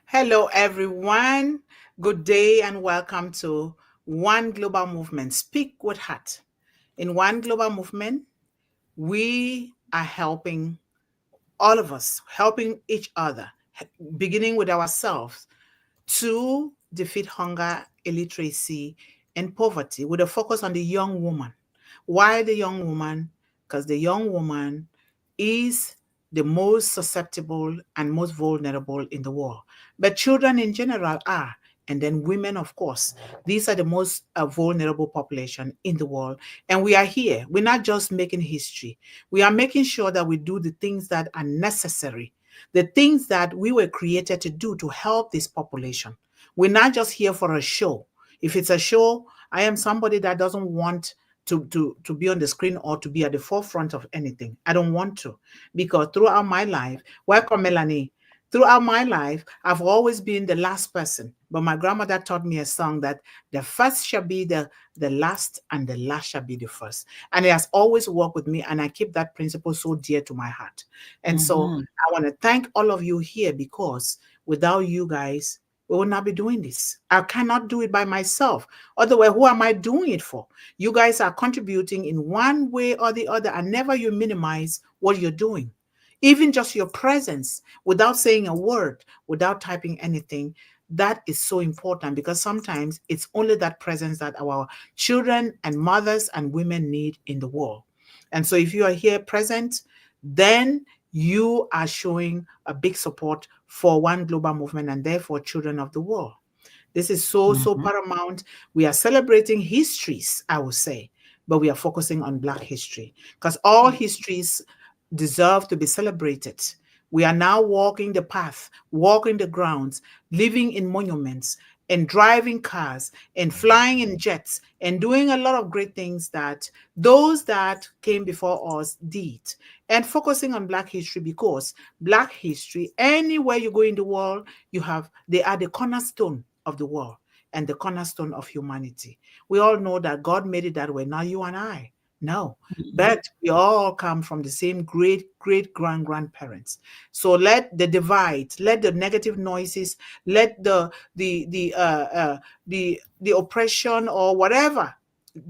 Hello, everyone. Good day and welcome to One Global Movement. Speak with Heart. In One Global Movement, we are helping all of us, helping each other, beginning with ourselves to defeat hunger, illiteracy, and poverty with a focus on the young woman. Why the young woman? Because the young woman is the most susceptible and most vulnerable in the world. But children in general are. And then women, of course, these are the most vulnerable population in the world. And we are here. We're not just making history. We are making sure that we do the things that are necessary, the things that we were created to do to help this population. We're not just here for a show. If it's a show, I am somebody that doesn't want to be on the screen or to be at the forefront of anything. I don't want to, because throughout my life, welcome Melanie. Throughout my life, I've always been the last person. But my grandmother taught me a song that the first shall be the last and the last shall be the first. And it has always worked with me. And I keep that principle so dear to my heart. And so I want to thank all of you here, because without you guys, we will not be doing this. I cannot do it by myself. Otherwise, who am I doing it for? You guys are contributing in one way or the other, and never you minimize what you're doing. Even just your presence, without saying a word, without typing anything, that is so important, because sometimes it's only that presence that our children and mothers and women need in the world. And so if you are here present, then you are showing a big support for One Global Movement and therefore children of the world. This is so paramount. We are celebrating histories, I would say, but we are focusing on Black history, because all histories deserve to be celebrated. We are now walking the path, walking the grounds, living in monuments, and driving cars, and flying in jets, and doing a lot of great things that those that came before us did. And focusing on Black history, because Black history, anywhere you go in the world, they are the cornerstone of the world and the cornerstone of humanity. We all know that God made it that way, not you and I. No, but we all come from the same great grandparents. So let the divide, let the negative noises, let the oppression or whatever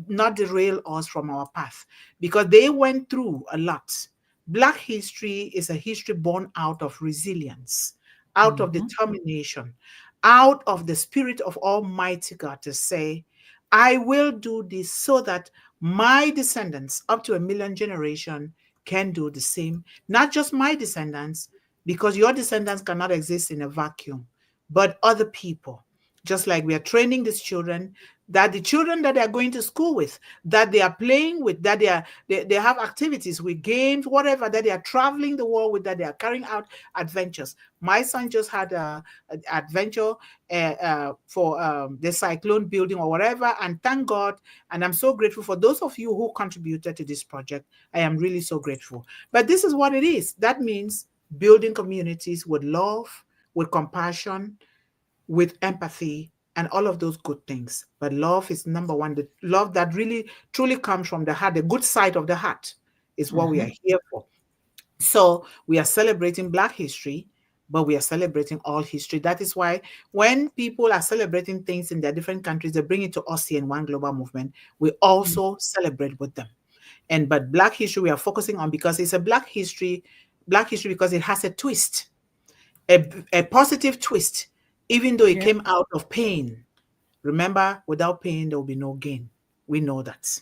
not derail us from our path, because they went through a lot. Black history is a history born out of resilience, out of determination, out of the spirit of Almighty God to say, I will do this so that my descendants, up to 1,000,000 generation, can do the same. Not just my descendants, because your descendants cannot exist in a vacuum, but other people. Just like we are training these children, that the children that they are going to school with, that they are playing with, that they have activities with, games, whatever, that they are traveling the world with, that they are carrying out adventures. My son just had an adventure for the cyclone building or whatever, and thank God, and I'm so grateful for those of you who contributed to this project. I am really so grateful. But this is what it is. That means building communities with love, with compassion, with empathy, and all of those good things. But love is number one. The love that really truly comes from the heart, the good side of the heart, is what we are here for. So we are celebrating Black history, but we are celebrating all history. That is why when people are celebrating things in their different countries, they bring it to us here in One Global Movement. We also celebrate with them. But Black history we are focusing on, because it's a Black history because it has a twist, a positive twist, even though it came out of pain. Remember, without pain, there will be no gain. We know that.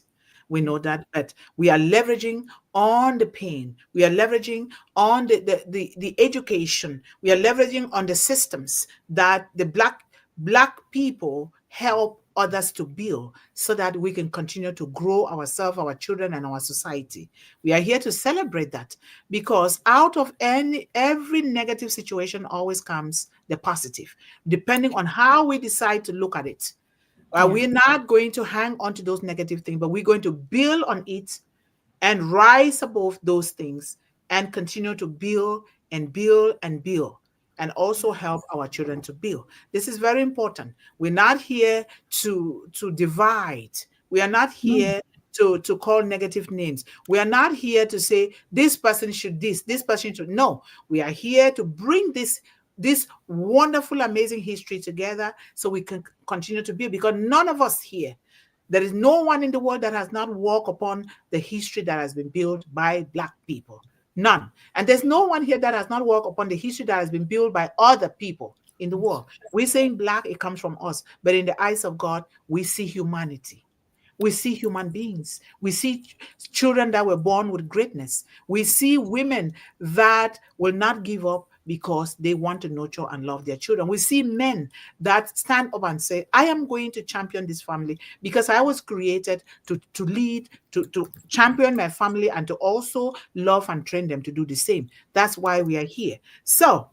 We know that, but we are leveraging on the pain. We are leveraging on the education. We are leveraging on the systems that the black people help others to build, so that we can continue to grow ourselves, our children, and our society. We are here to celebrate that, because out of every negative situation always comes the positive, depending on how we decide to look at it. We're not going to hang on to those negative things, but we're going to build on it and rise above those things and continue to build and build and build, and also help our children to build. This is very important. We're not here to divide. We are not here to call negative names. We are not here to say this person should this person should. No, we are here to bring this this wonderful, amazing history together so we can continue to build. Because none of us here, there is no one in the world that has not walked upon the history that has been built by Black people. None. And there's no one here that has not walked upon the history that has been built by other people in the world. We're saying Black, it comes from us. But in the eyes of God, we see humanity. We see human beings. We see children that were born with greatness. We see women that will not give up because they want to nurture and love their children. We see men that stand up and say, I am going to champion this family because I was created to lead, to champion my family and to also love and train them to do the same. That's why we are here. So,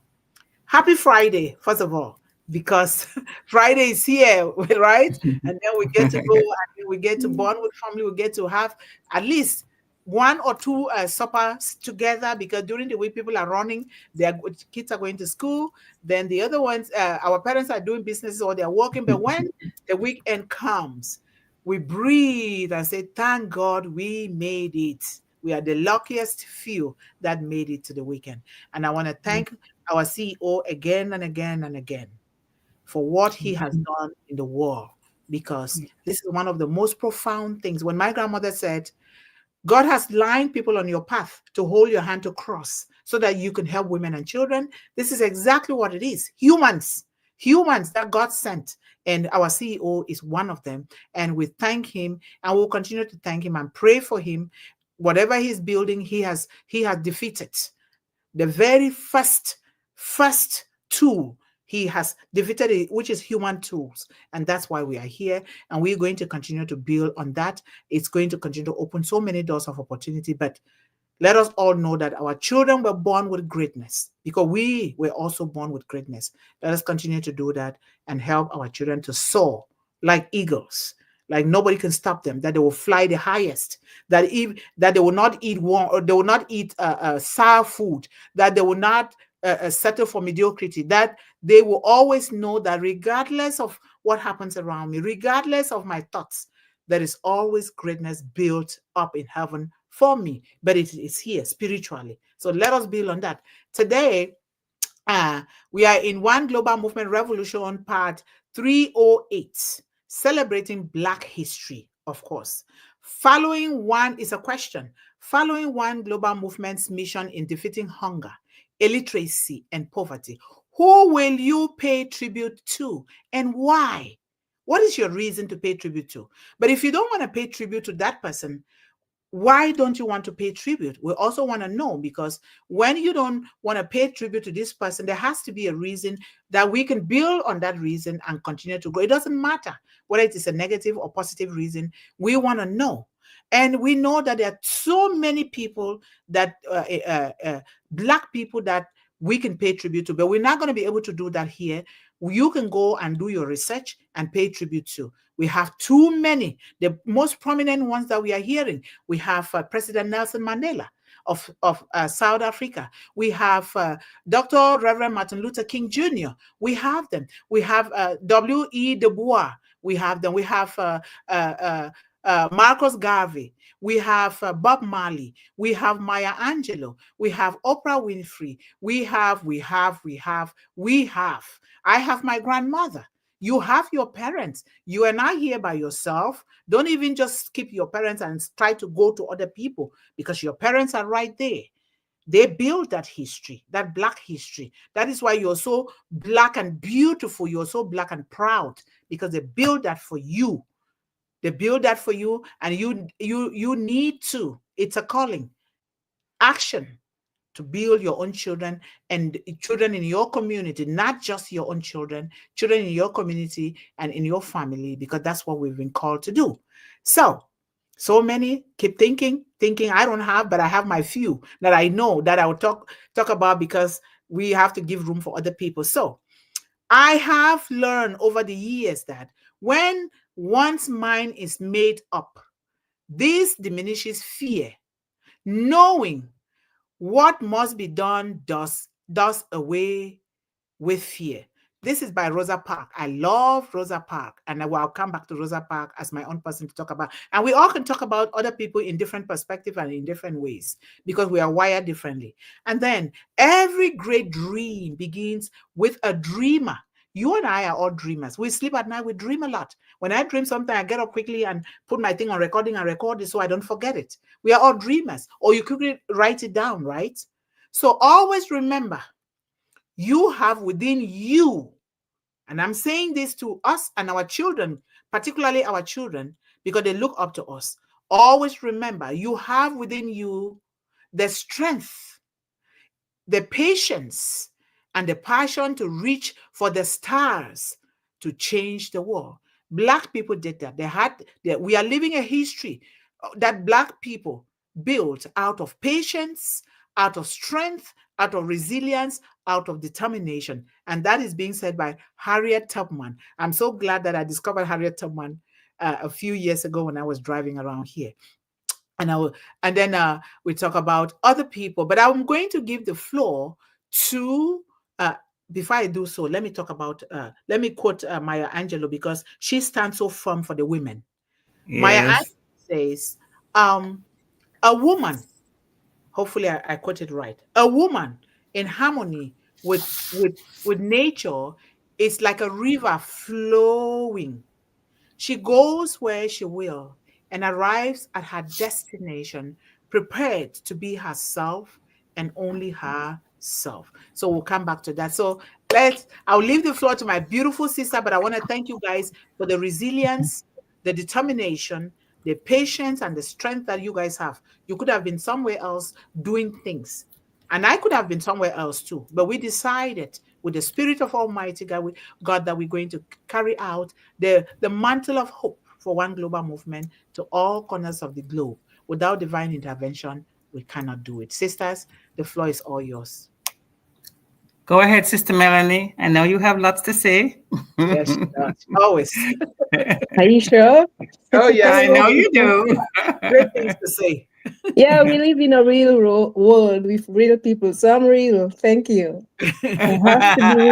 happy Friday, first of all, because Friday is here, right? And then we get to go and we get to bond with family. We get to have at least one or two suppers together, because during the week people are running, their kids are going to school. Then the other ones, our parents are doing businesses or they're working. But when the weekend comes, we breathe and say, thank God we made it. We are the luckiest few that made it to the weekend. And I want to thank our CEO again and again and again for what he has done in the world, because this is one of the most profound things. When my grandmother said, God has lined people on your path to hold your hand to cross so that you can help women and children. This is exactly what it is. Humans that God sent. And our CEO is one of them. And we thank him, and we'll continue to thank him and pray for him. Whatever he's building, he has defeated. The very first tool he has defeated it, which is human tools. And that's why we are here. And we're going to continue to build on that. It's going to continue to open so many doors of opportunity. But let us all know that our children were born with greatness, because we were also born with greatness. Let us continue to do that and help our children to soar like eagles, like nobody can stop them, that they will fly the highest, that they will not eat warm, or they will not eat sour food, that they will not settle for mediocrity, that they will always know that regardless of what happens around me, regardless of my thoughts, there is always greatness built up in heaven for me, but it is here spiritually. So let us build on that. Today, we are in One Global Movement Revolution, part 308, celebrating Black history, of course. Following one is a question. Following One Global Movement's mission in defeating hunger, illiteracy, and poverty, who will you pay tribute to and why? What is your reason to pay tribute to? But if you don't want to pay tribute to that person, why don't you want to pay tribute? We also want to know, because when you don't want to pay tribute to this person, there has to be a reason that we can build on that reason and continue to grow. It doesn't matter whether it is a negative or positive reason. We want to know. And we know that there are so many people that, Black people that we can pay tribute to, but we're not going to be able to do that here. You can go and do your research and pay tribute to. We have too many. The most prominent ones that we are hearing, we have President Nelson Mandela of South Africa. We have Dr. Reverend Martin Luther King Jr. We have them. We have W.E. Du Bois. We have them. We have Marcus Garvey. We have Bob Marley. We have Maya Angelou. We have Oprah Winfrey. We have. I have my grandmother. You have your parents. You are not here by yourself. Don't even just skip your parents and try to go to other people, because your parents are right there. They built that history, that Black history. That is why you're so Black and beautiful. You're so Black and proud, because they built that for you. They build that for you, and you need to. It's a calling, action, to build your own children and children in your community, not just your own children in your community and in your family, because that's what we've been called to do. So many keep thinking I don't have, but I have my few that I know that I will talk about, because we have to give room for other people. So I have learned over the years that when one's mind is made up, this diminishes fear. Knowing what must be done does away with fear. This is by Rosa Parks. I love Rosa Parks, and I'll come back to Rosa Parks as my own person to talk about. And we all can talk about other people in different perspectives and in different ways because we are wired differently. And then every great dream begins with a dreamer. You and I are all dreamers. We sleep at night, we dream a lot. When I dream something, I get up quickly and put my thing on recording and record it so I don't forget it. We are all dreamers. Or you could write it down, right? So always remember, you have within you, and I'm saying this to us and our children, particularly our children, because they look up to us. Always remember, you have within you the strength, the patience, and the passion to reach for the stars to change the world. Black people did that. We are living a history that Black people built out of patience, out of strength, out of resilience, out of determination. And that is being said by Harriet Tubman. I'm so glad that I discovered Harriet Tubman a few years ago when I was driving around here. And then we talk about other people. But I'm going to give the floor to, before I do so, let me quote Maya Angelou, because she stands so firm for the women. Yes. Maya Angelou says, a woman, hopefully I quote it right, a woman in harmony with nature is like a river flowing. She goes where she will and arrives at her destination prepared to be herself and only herself. So we'll come back to that. So I'll leave the floor to my beautiful sister, but I want to thank you guys for the resilience, the determination, the patience, and the strength that you guys have. You could have been somewhere else doing things, and I could have been somewhere else too, but we decided with the Spirit of Almighty God that we're going to carry out the mantle of hope for one global movement to all corners of the globe. Without divine intervention, we cannot do it. Sisters, the floor is all yours. Go ahead, Sister Melanie. I know you have lots to say. Yes, she does. Always. Are you sure? Oh, yeah. I know you do. Great things to say. Yeah, we live in a real world with real people. So I'm real. Thank you. I have to be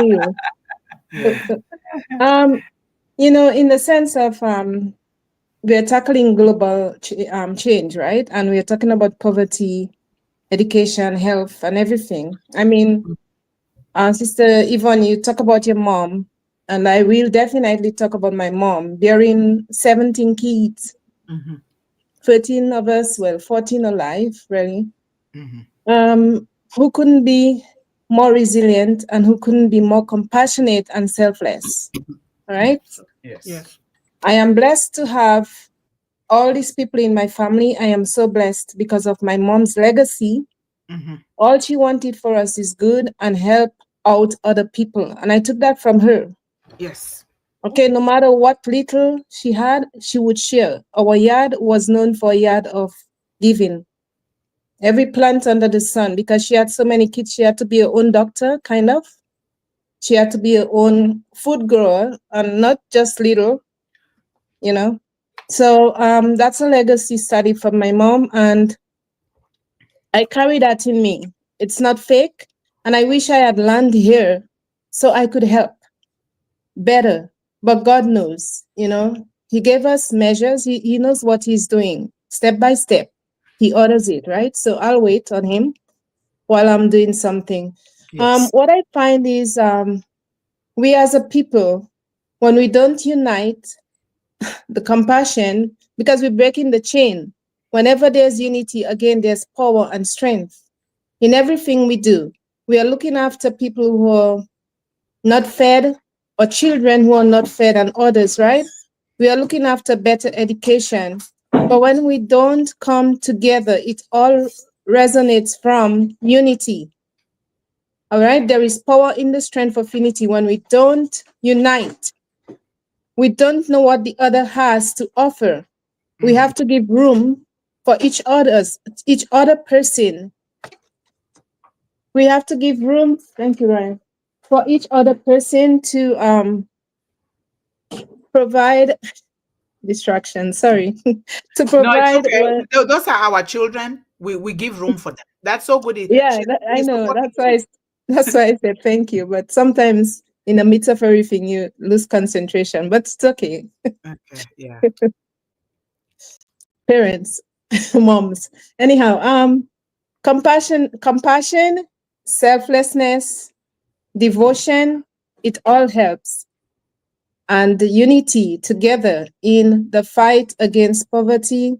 real. Yeah. In the sense of we're tackling global change, right? And we're talking about poverty, education, health, and everything. I mean, Sister Yvonne, you talk about your mom, and I will definitely talk about my mom bearing 17 kids. 13 of us, 14 alive, really, who couldn't be more resilient and who couldn't be more compassionate and selfless. All right? Yes. I am blessed to have all these people in my family. I am so blessed because of my mom's legacy. All she wanted for us is good and help out other people. And I took that from her. Yes. Okay, no matter what little she had, she would share. Our yard was known for a yard of giving. Every plant under the sun, because she had so many kids, she had to be her own doctor, kind of. She had to be her own food grower, and not just little, So that's a legacy study from my mom, and I carry that in me. It's not fake, and I wish I had learned here so I could help better. But God knows, He gave us measures. He knows what He's doing step by step. He orders it, right? So I'll wait on Him while I'm doing something. Yes. What I find is we as a people, when we don't unite the compassion, because we're breaking the chain, whenever there's unity, again, there's power and strength in everything we do. We are looking after people who are not fed, or children who are not fed, and others, right? We are looking after better education. But when we don't come together, it all resonates from unity. All right? There is power in the strength of unity. When we don't unite, we don't know what the other has to offer. We have to give room for each other person. We have to give room, thank you, Ryan, for each other person to provide distraction. Sorry, to provide. No, it's okay. Those are our children. We give room for them. That's so good. Yeah, I know. That's why I said thank you. But sometimes, in the midst of everything, you lose concentration, but it's okay. Okay. Yeah. Parents, moms. Anyhow, compassion, selflessness, devotion, it all helps. And the unity together in the fight against poverty,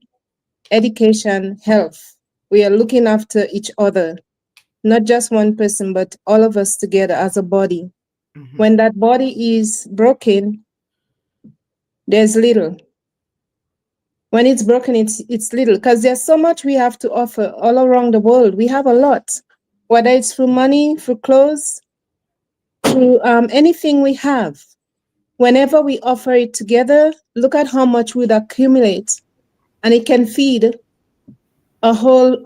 education, health. We are looking after each other, not just one person, but all of us together as a body. Mhm. When that body is broken, there's little. When it's broken, it's little, because there's so much we have to offer all around the world. We have a lot, whether it's through money, through clothes, through anything we have. Whenever we offer it together, look at how much we'd accumulate, and it can feed a whole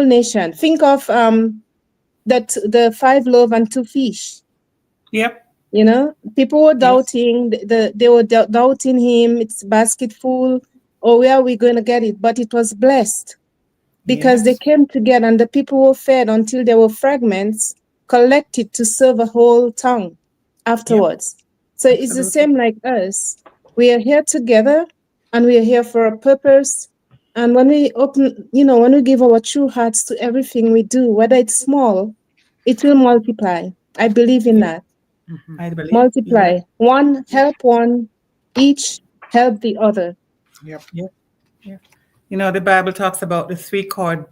nation. Think of that the 5 loaves and 2 fish. Yep. People were Yes. doubting. They were doubting him. It's basket full. Or where are we going to get it? But it was blessed because they Yes. came together, and the people were fed until there were fragments collected to serve a whole town afterwards. So it's the Absolutely. same like us. We are here together, and we are here for a purpose. And when we when we give our true hearts to everything we do, whether it's small, it will multiply. I believe in that. Mhm. I believe you're right. Multiply. One help one, each help the other. Yep. Yep. Yep. The Bible talks about the 3 chord,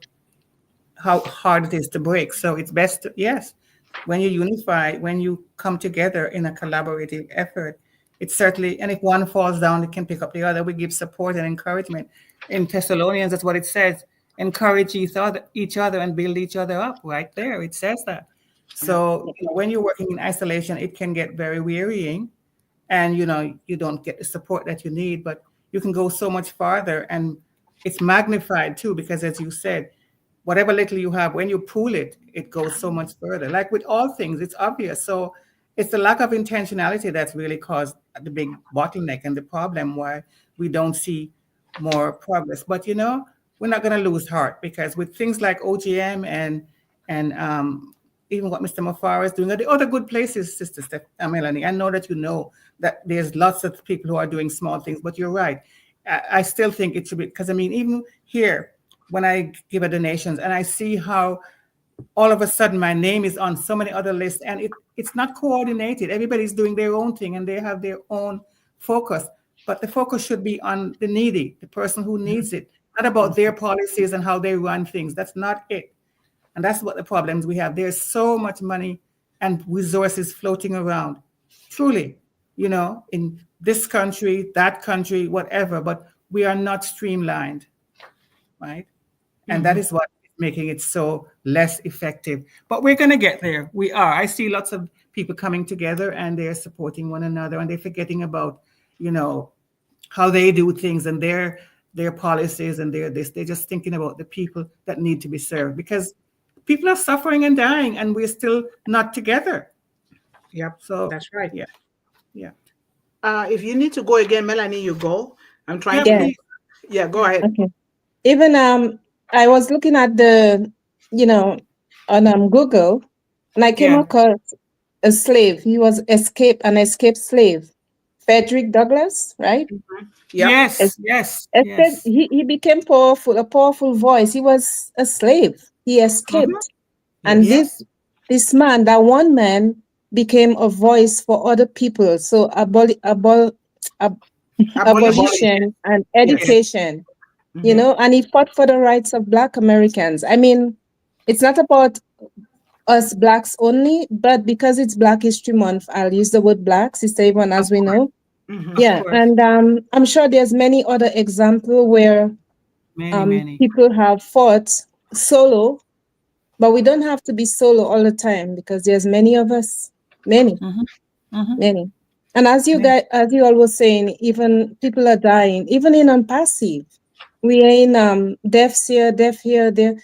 how hard it is to break. So it's best yes, when you unify, when you come together in a collaborative effort, it's certainly, and if one falls down, it can pick up the other. We give support and encouragement. In Thessalonians, that's what it says. Encourage each other and build each other up. Right there, it says that. So when you're working in isolation, it can get very wearying, and you don't get the support that you need, but you can go so much farther, and it's magnified too, because as you said, whatever little you have, when you pool it, it goes so much further. Like with all things, it's obvious. So it's the lack of intentionality that's really caused the big bottleneck and the problem why we don't see more progress. But we're not going to lose heart, because with things like OGM and even what Mr. Mafara is doing, or the other good places, Sister Melanie, I know that that there's lots of people who are doing small things, but you're right. I still think it should be, because even here, when I give a donations and I see how all of a sudden my name is on so many other lists, and it's not coordinated. Everybody's doing their own thing and they have their own focus, but the focus should be on the needy, the person who needs it, not about their policies and how they run things. That's not it. And that's what the problems we have. There's so much money and resources floating around, truly, in this country, that country, whatever, but we are not streamlined, right? And that is what is making it so less effective. But we're going to get there. We are. I see lots of people coming together and they're supporting one another, and they're forgetting about, how they do things and their policies and their this. They're just thinking about the people that need to be served, because people are suffering and dying and we're still not together. Yep. So, That's right. yeah. Yeah. If you need to go again, Melanie, you go. I'm trying Yeah, to Yeah. look. please. Yeah, go Yeah. ahead. Okay. Even I was looking at on Google, and I came Yeah. across a slave. He was an escaped slave, Frederick Douglass, right? Yep. Es- Yes. Yes. Escaped, Yes. he became powerful, a powerful voice. He was a slave. He Mhm. escaped. And Yes. Yes. this man, that one man, became a voice for other people. So ab- Abolition. abolition and Yes. Yes. education, Mm-hmm. and he fought for the rights of Black Americans. I mean, it's not about us Blacks only, but because it's Black History Month, I'll use the word Black, Sister Yvonne, Of as we course. know. Mm-hmm. Of Yeah, course. and I'm sure there's many other examples where Many, many. people have fought solo, but we don't have to be solo all the time, because there's many of us, many, Mm-hmm. Mm-hmm. many. And as you all were saying, even people are dying, even in unpassive. We are in deaths here, death here, there.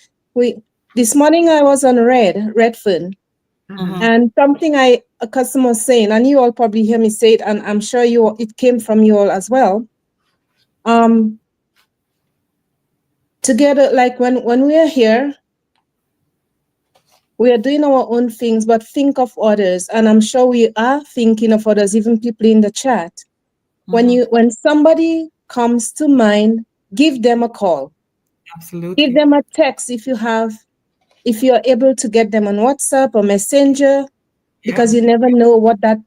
This morning I was on Redfern, Mm-hmm. Mm-hmm. and something a customer was saying, and you all probably hear me say it, and I'm sure it came from you all as well. Together, like when we are here, We are doing our own things, but think of others. And I'm sure we are thinking of others, even people in the chat. When somebody comes to mind, give them a call. Absolutely. Give them a text if you're able to get them on WhatsApp or Messenger, because you never know what that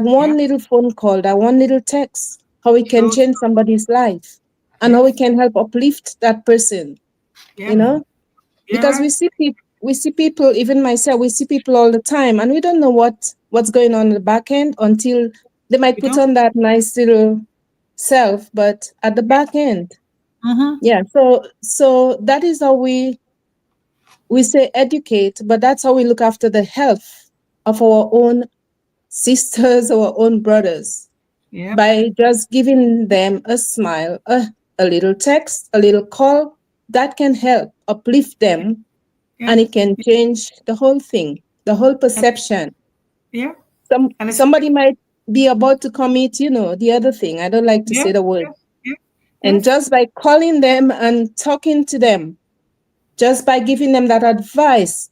one little phone call, that one little text, how it can change somebody's life and how it can help uplift that person, Yeah. you know? Because right. we see people, even myself, we see people all the time, and we don't know what's going on in the back end until they might We put don't. on that nice little self, but at the back end, Mm-hmm. yeah. So that is how we say educate, but that's how we look after the health of our own sisters, our own brothers, Yep. by just giving them a smile, a little text, a little call that can help uplift them, Yeah. and it can change the whole thing, the whole And, perception. yeah. And it's Somebody might be about to commit, the other thing. I don't like to yeah. say the word. Yeah. And Yes. just by calling them and talking to them, just by giving them that advice,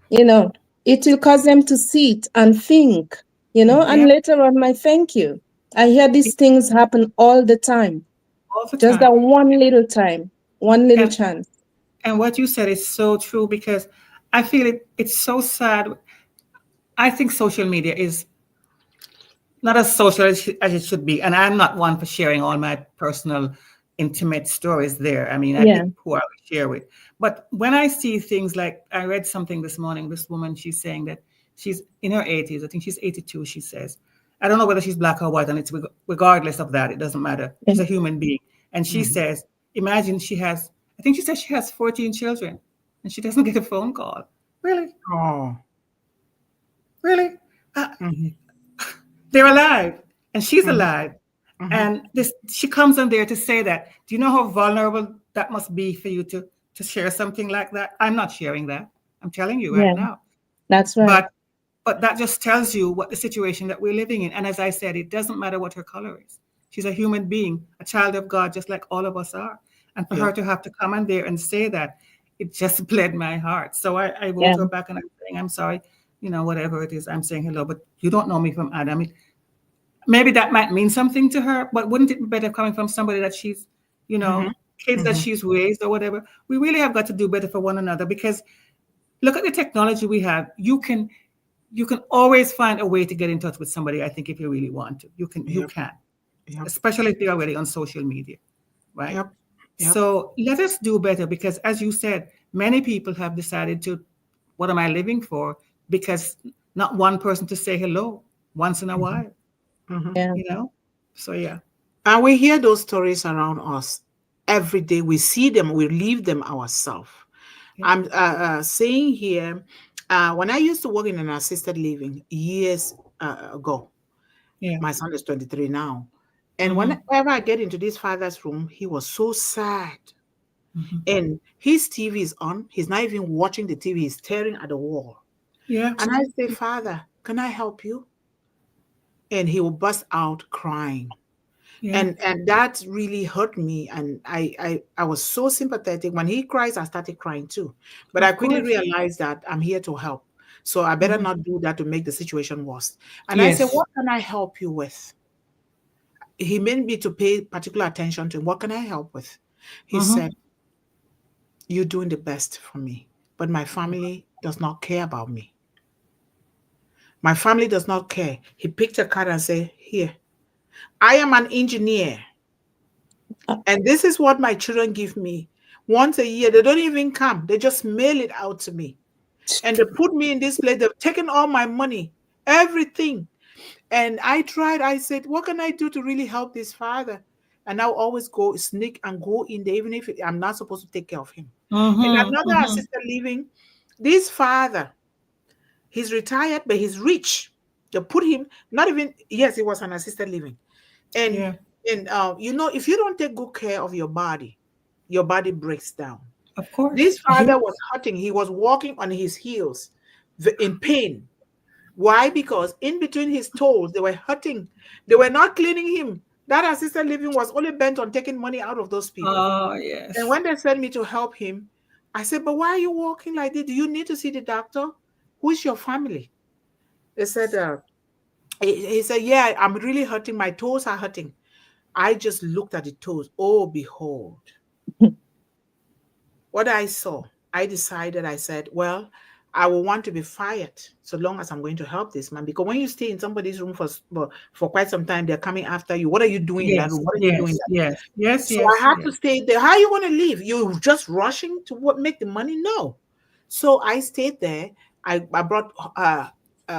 it will cause them to sit and think, and Yep. later on, my thank you. I hear these things happen all the time. All the Just time. that one little time, one little And chance. what you said is so true, because I feel it's so sad. I think social media is not as social as it should be. And I'm not one for sharing all my personal, intimate stories there. I mean, I Yeah. pick who I would share with. But when I see things like, I read something this morning, this woman, she's saying that she's in her 80s. I think she's 82, she says. I don't know whether she's black or white, and it's regardless of that, it doesn't matter. She's a human being. And she says, imagine I think she says she has 14 children and she doesn't get a phone call. Really? Oh. Really? Mm-hmm. They're alive and she's Mm-hmm. alive. Mm-hmm. And she comes on there to say that. Do you know how vulnerable that must be for you to share something like that? I'm not sharing that. I'm telling you right Yeah, now. that's right. But that just tells you what the situation that we're living in. And as I said, it doesn't matter what her color is. She's a human being, a child of God, just like all of us are. And for her Yep. to have to come on there and say that, it just bled my heart. So I wrote Yeah, her back and I'm saying, I'm sorry, whatever it is, I'm saying hello, but you don't know me from Adam. Maybe that might mean something to her, but wouldn't it be better coming from somebody that she's, Mm-hmm. kids that Mm-hmm. she's raised or whatever? We really have got to do better for one another, because look at the technology we have. You can always find a way to get in touch with somebody. I think if you really want to, you Yep. can, Yep. especially if you're already on social media, right? Yep. Yep. So let us do better, because as you said, many people have decided to, what am I living for? Because not one person to say hello once in a Mm-hmm. while, Mm-hmm. yeah, you know? So yeah. And we hear those stories around us every day. We see them, we live them ourselves. Yeah. I'm saying here, when I used to work in an assisted living years ago, Yeah. my son is 23 now. And Mm-hmm. whenever I get into this father's room, he was so sad. Mm-hmm. And his TV is on. He's not even watching the TV, he's staring at the wall. Yeah. And I say, Father, can I help you? And he will bust out crying. Yeah. And that really hurt me, and I was so sympathetic. When he cries, I started crying too, but I Of quickly course. realized that I'm here to help, so I better Mm-hmm. not do that to make the situation worse. And I said, Yes. what can I help you with? He made me to pay particular attention to him. What can I help with? He Mm-hmm. said, you're doing the best for me, but my family does not care about me. My family does not care. He picked a card and said, here, I am an engineer. And this is what my children give me once a year. They don't even come, they just mail it out to me. And they put me in this place. They've taken all my money, everything. And I tried, I said, what can I do to really help this father? And I'll always go sneak and go in there, even if I'm not supposed to take care of him. And Mm-hmm. another Mm-hmm. assistant living, this father, he's retired, but he's rich. They put him, not even, yes, he was an assistant living. And Yeah. if you don't take good care of your body breaks down. Of course. This father was hurting. He was walking on his heels in pain. Why? Because in between his toes, they were hurting. They were not cleaning him. That assisted living was only bent on taking money out of those people. Oh And yes. when they sent me to help him, I said, but why are you walking like this? Do you need to see the doctor? Who is your family? They said, he said, yeah, I'm really hurting. My toes are hurting. I just looked at the toes. Oh, behold, what I saw. I decided, I said, well, I will want to be fired so long as I'm going to help this man. Because when you stay in somebody's room for quite some time, they're coming after you. What are you doing in that room? Yes, What are you doing yes, that? yes, yes, So I yes, had to yes. stay there. How are you going to leave? You just rushing to what make the money? No. So I stayed there. I brought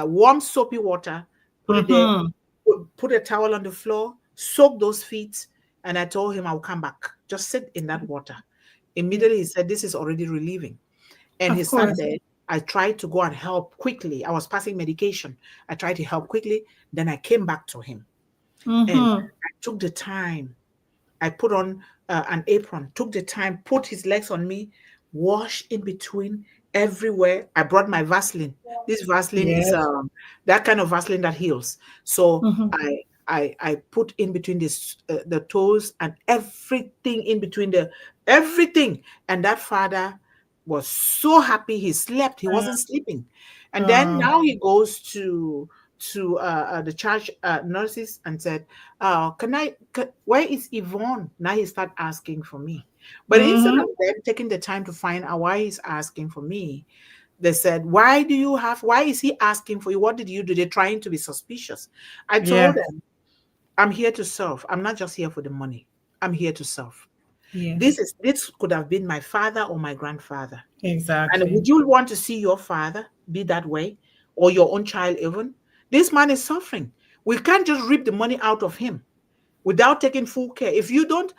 warm soapy water, put it there, Mm-hmm. put a towel on the floor, soak those feet, and I told him I'll come back. Just sit in that water. Yeah, Immediately he said, this is already relieving. And he of sat course. there. I tried to go and help quickly. I was passing medication. I tried to help quickly. Then I came back to him and Mm-hmm. I took the time. I put on an apron, took the time, put his legs on me, wash in between everywhere. I brought my Vaseline. This Vaseline is Yes. that kind of Vaseline that heals. So Mm-hmm. I put in between this the toes and everything in between the everything. And that father was so happy. He slept. He wasn't sleeping. And then Uh, now he goes to the church nurses and said, where is Yvonne? Now he start asking for me. But instead mm-hmm. of them taking the time to find out why he's asking for me, they said, why is he asking for you? What did you do? They're trying to be suspicious. I told Yes, them, I'm here to serve. I'm not just here for the money. I'm here to serve. yes, This could have been my father or my grandfather. And exactly. would you want to see your father be that way or your own child even? This man is suffering. We can't just rip the money out of him without taking full care. If you don't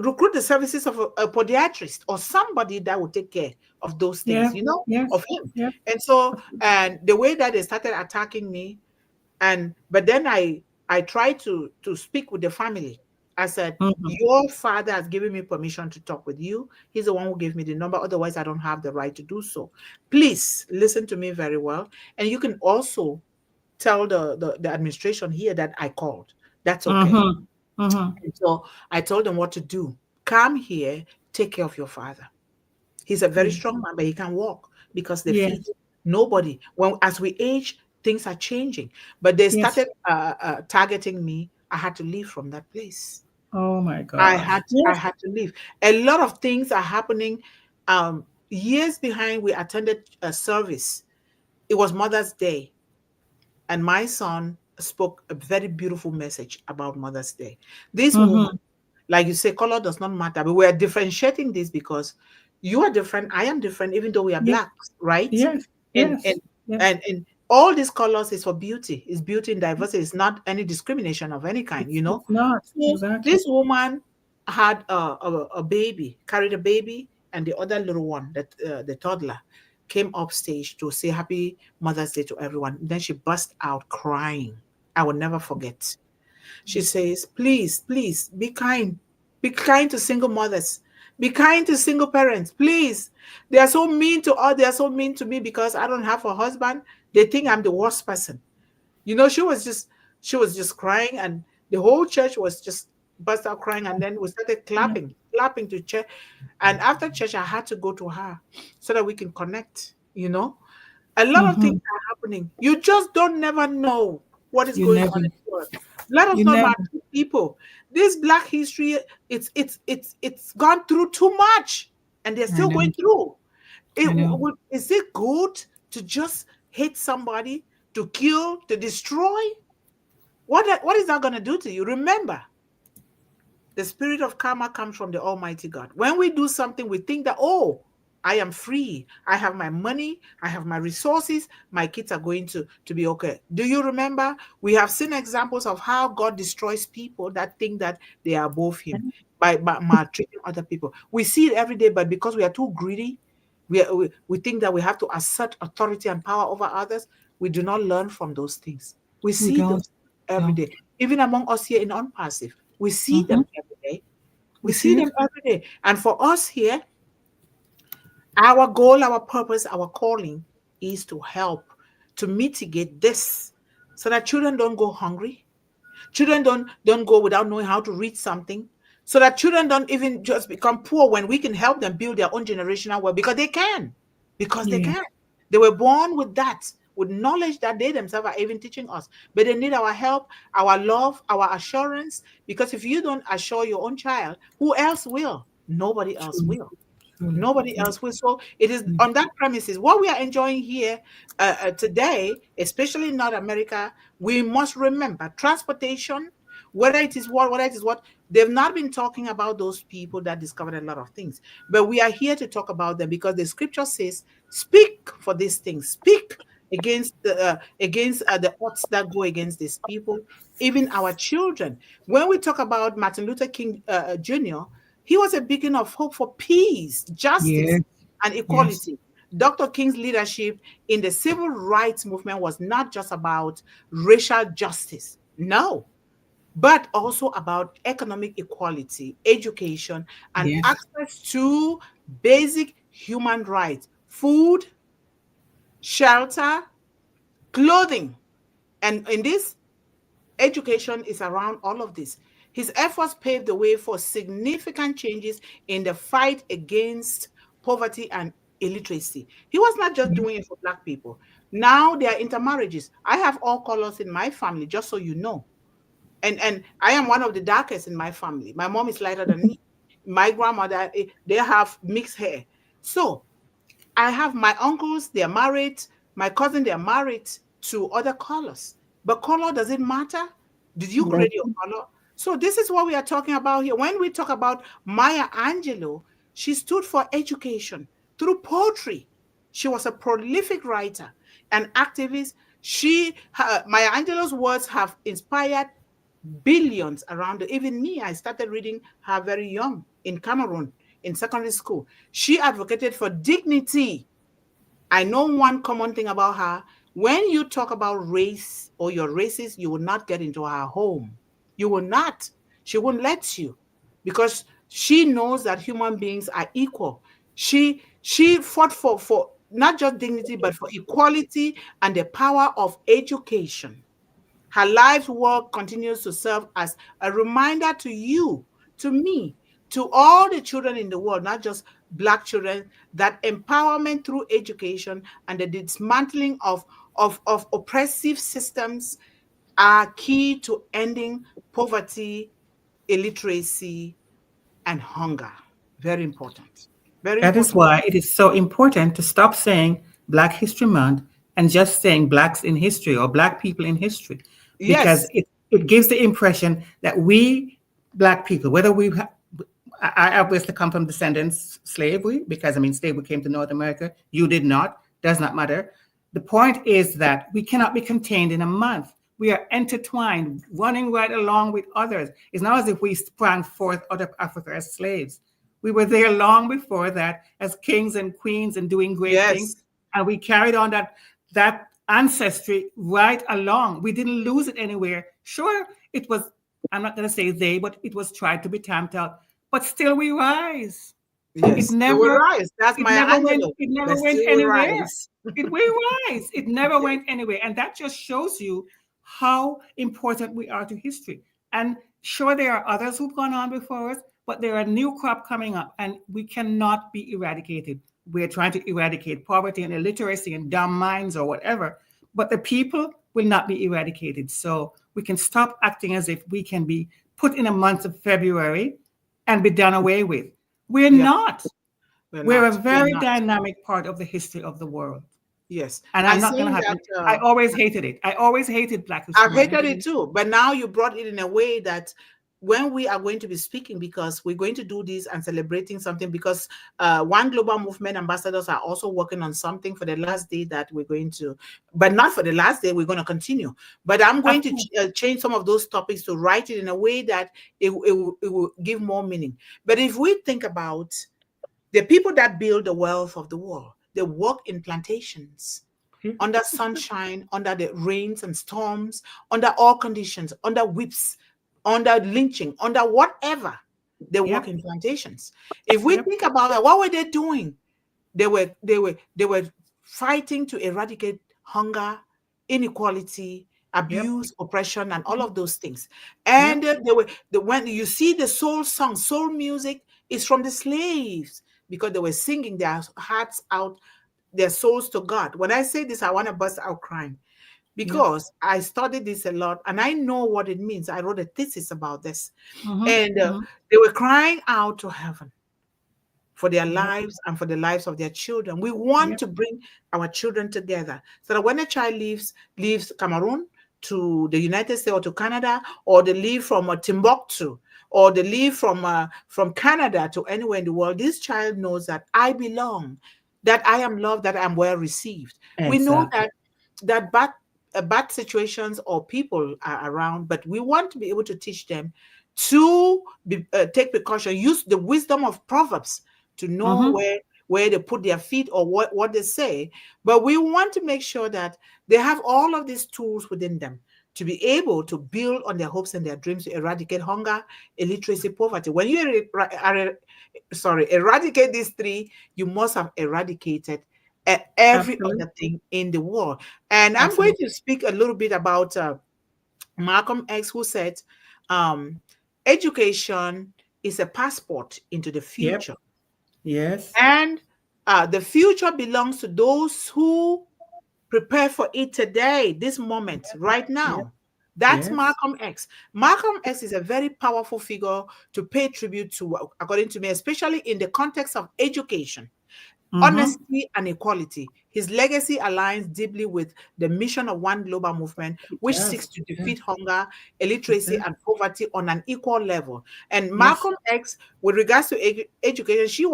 recruit the services of a podiatrist or somebody that will take care of those things, Yeah, you know, yes, of him. yeah. And so, and the way that they started attacking me, but then I tried to speak with the family. I said, Mm-hmm. your father has given me permission to talk with you. He's the one who gave me the number. Otherwise, I don't have the right to do so. Please listen to me very well. And you can also tell the administration here that I called. That's okay. Mm-hmm. Mm-hmm. And so I told them what to do. Come here, take care of your father. He's a very Yeah. strong man, but he can walk because the feet. Yes, Nobody. When as we age, things are changing. But they yes. started targeting me. I had to leave from that place. Oh my gosh. I Yes. had to leave. A lot of things are happening. Years behind, we attended a service. It was Mother's Day, and my son spoke a very beautiful message about Mother's Day. This woman, Mm-hmm. like you say, color does not matter, but we are differentiating this because you are different, I am different, even though we are Yeah. black, right? Yes. And Yes. Yes. and all these colors is for beauty, is beauty and diversity. It's not any discrimination of any kind, you know. It's not So exactly. this woman had a baby, carried a baby, and the other little one, that the toddler, came up stage to say Happy Mother's Day to everyone. Then she burst out crying. I will never forget. She says, please, please be kind. Be kind to single mothers. Be kind to single parents. Please. They are so mean to us. They are so mean to me because I don't have a husband. They think I'm the worst person. You know, she was just crying, and the whole church was just burst out crying. And then we started Yeah. clapping to church. And after church, I had to go to her so that we can connect, you know. A lot of things Mm-hmm. are happening. You just don't never know what is You going on never. in the world. Let us You not never. maltreat people. This Black history, it's gone through too much, and they're I still going know. through. I know. Is it good to just hate somebody, to kill, to destroy? What is that going to do to you? Remember, the spirit of karma comes from the Almighty God. When we do something, we think that, oh, I am free. I have my money. I have my resources. My kids are going to be okay. Do you remember? We have seen examples of how God destroys people that think that they are above Him by maltreating other people. We see it every day, but because we are too greedy, we think that we have to assert authority and power over others. We do not learn from those things. We We see don't. those every Don't. day. Even among us here in Unpassive, we see Mm-hmm. them every day. We We see see them it. every day. And for us here, our goal, our purpose, our calling is to help to mitigate this so that children don't go hungry. Children don't go without knowing how to read something. so that children don't even just become poor when we can help them build their own generational wealth because they can. Because they Yeah. can. They were born with that, with knowledge that they themselves are even teaching us. But they need our help, our love, our assurance. Because if you don't assure your own child, who else will? Nobody else Truly. will. Truly. Nobody else will. So it is on that premises. What we are enjoying here today, especially in North America, we must remember transportation, whether it is what, they've not been talking about those people that discovered a lot of things. But we are here to talk about them because the scripture says, speak for these things, speak against the odds that go against these people, even our children. When we talk about Martin Luther King Jr., he was a beacon of hope for peace, justice, Yes. and Yes. equality. Dr. King's leadership in the civil rights movement was not just about racial justice, no, but also about economic equality, education, and Yes. access to basic human rights, food, shelter, clothing. And in this, education is around all of this. His efforts paved the way for significant changes in the fight against poverty and illiteracy. He was not just doing it for Black people. Now there are intermarriages. I have all colors in my family, just so you know. And I am one of the darkest in my family. My mom is lighter than me. My grandmother, they have mixed hair. So I have my uncles, they're married. My cousin, they're married to other colors. But color, does it matter? Did you No. create your color? So this is what we are talking about here. When we talk about Maya Angelou, she stood for education through poetry. She was a prolific writer and activist. Maya Angelou's words have inspired billions around it. Even me, I started reading her very young in Cameroon in secondary school. She advocated for dignity. I know one common thing about her. When you talk about race or your races, you will not get into her home. You will not. She won't let you because she knows that human beings are equal. She fought for not just dignity, but for equality and the power of education. Her life's work continues to serve as a reminder to you, to me, to all the children in the world, not just Black children, that empowerment through education and the dismantling of oppressive systems are key to ending poverty, illiteracy, and hunger. Very important. Very That is important. why it is so important to stop saying Black History Month and just saying Blacks in history or Black people in history, because Yes, it gives the impression that we Black people, whether I obviously come from descendants slavery, because I mean slavery came to North America. You did not. Does not matter. The point is that we cannot be contained in a month. We are intertwined, running right along with others. It's not as if we sprang forth out of Africa as slaves. We were there long before that as kings and queens and doing great things. yes, And we carried on that ancestry right along. We didn't lose it anywhere. Sure, it was, I'm not going to say they, but it was tried to be tamped out. But still we rise. It yes. We will never, rise. That's it Maya never went, Angelou. it never But went still will anywhere. rise. It will rise. It never Yes. went anywhere. And that just shows you how important we are to history. And sure, there are others who've gone on before us, but there are new crop coming up, and we cannot be eradicated. We're trying to eradicate poverty and illiteracy and dumb minds or whatever, but the people will not be eradicated. So we can stop acting as if we can be put in a month of February and be done away with. We're Yep. not. We're We're a not. We're very not. dynamic part of the history of the world. Yes. And I I'm not going to think have that it. I always hated it. I always hated Black History I've Month. hated it too, but now you brought it in a way that when we are going to be speaking, because we're going to do this and celebrating something, because One Global Movement ambassadors are also working on something for the last day that we're going to, but not for the last day, we're going to continue. But I'm going to change some of those topics to write it in a way that it will give more meaning. But if we think about the people that build the wealth of the world, they work in plantations under sunshine, under the rains and storms, under all conditions, under whips, under lynching, under whatever. They work Yep. in plantations. If we Yep. think about it, what were they doing? They were fighting to eradicate hunger, inequality, Yep. abuse, oppression, and all of those things. And Yep. when you see the soul song, soul music is from the slaves because they were singing their hearts out, their souls to God. When I say this, I want to bust out crying Yep. because I studied this a lot and I know what it means. I wrote a thesis about this, Mm-hmm. and Mm-hmm. they were crying out to heaven for their Yep. lives and for the lives of their children. We want Yep. to bring our children together so that when a child leaves Cameroon to the United States or to Canada, or they leave from Timbuktu, or they leave from Canada to anywhere in the world, this child knows that I belong, that I am loved, that I'm well received. We know Exactly. that bad situations or people are around, but we want to be able to teach them to take precaution, use the wisdom of Proverbs to know Mm-hmm. where they put their feet or what they say. But we want to make sure that they have all of these tools within them to be able to build on their hopes and their dreams to eradicate hunger, illiteracy, poverty. When you eradicate these three, you must have eradicated every Absolutely. other thing in the world. And I'm going Absolutely. to speak a little bit about Malcolm X, who said, um, education is a passport into the Yep. future. Yes. And the future belongs to those who prepare for it today, this moment, right Yep. now. That's Yes. Malcolm X. Malcolm X is a very powerful figure to pay tribute to, according to me, especially in the context of education, Mm-hmm. honesty, and equality. His legacy aligns deeply with the mission of One Global Movement, It which seeks does. to It defeat does. hunger, It illiteracy, does. and poverty on an equal level. And Yes. Malcolm X, with regards to education, he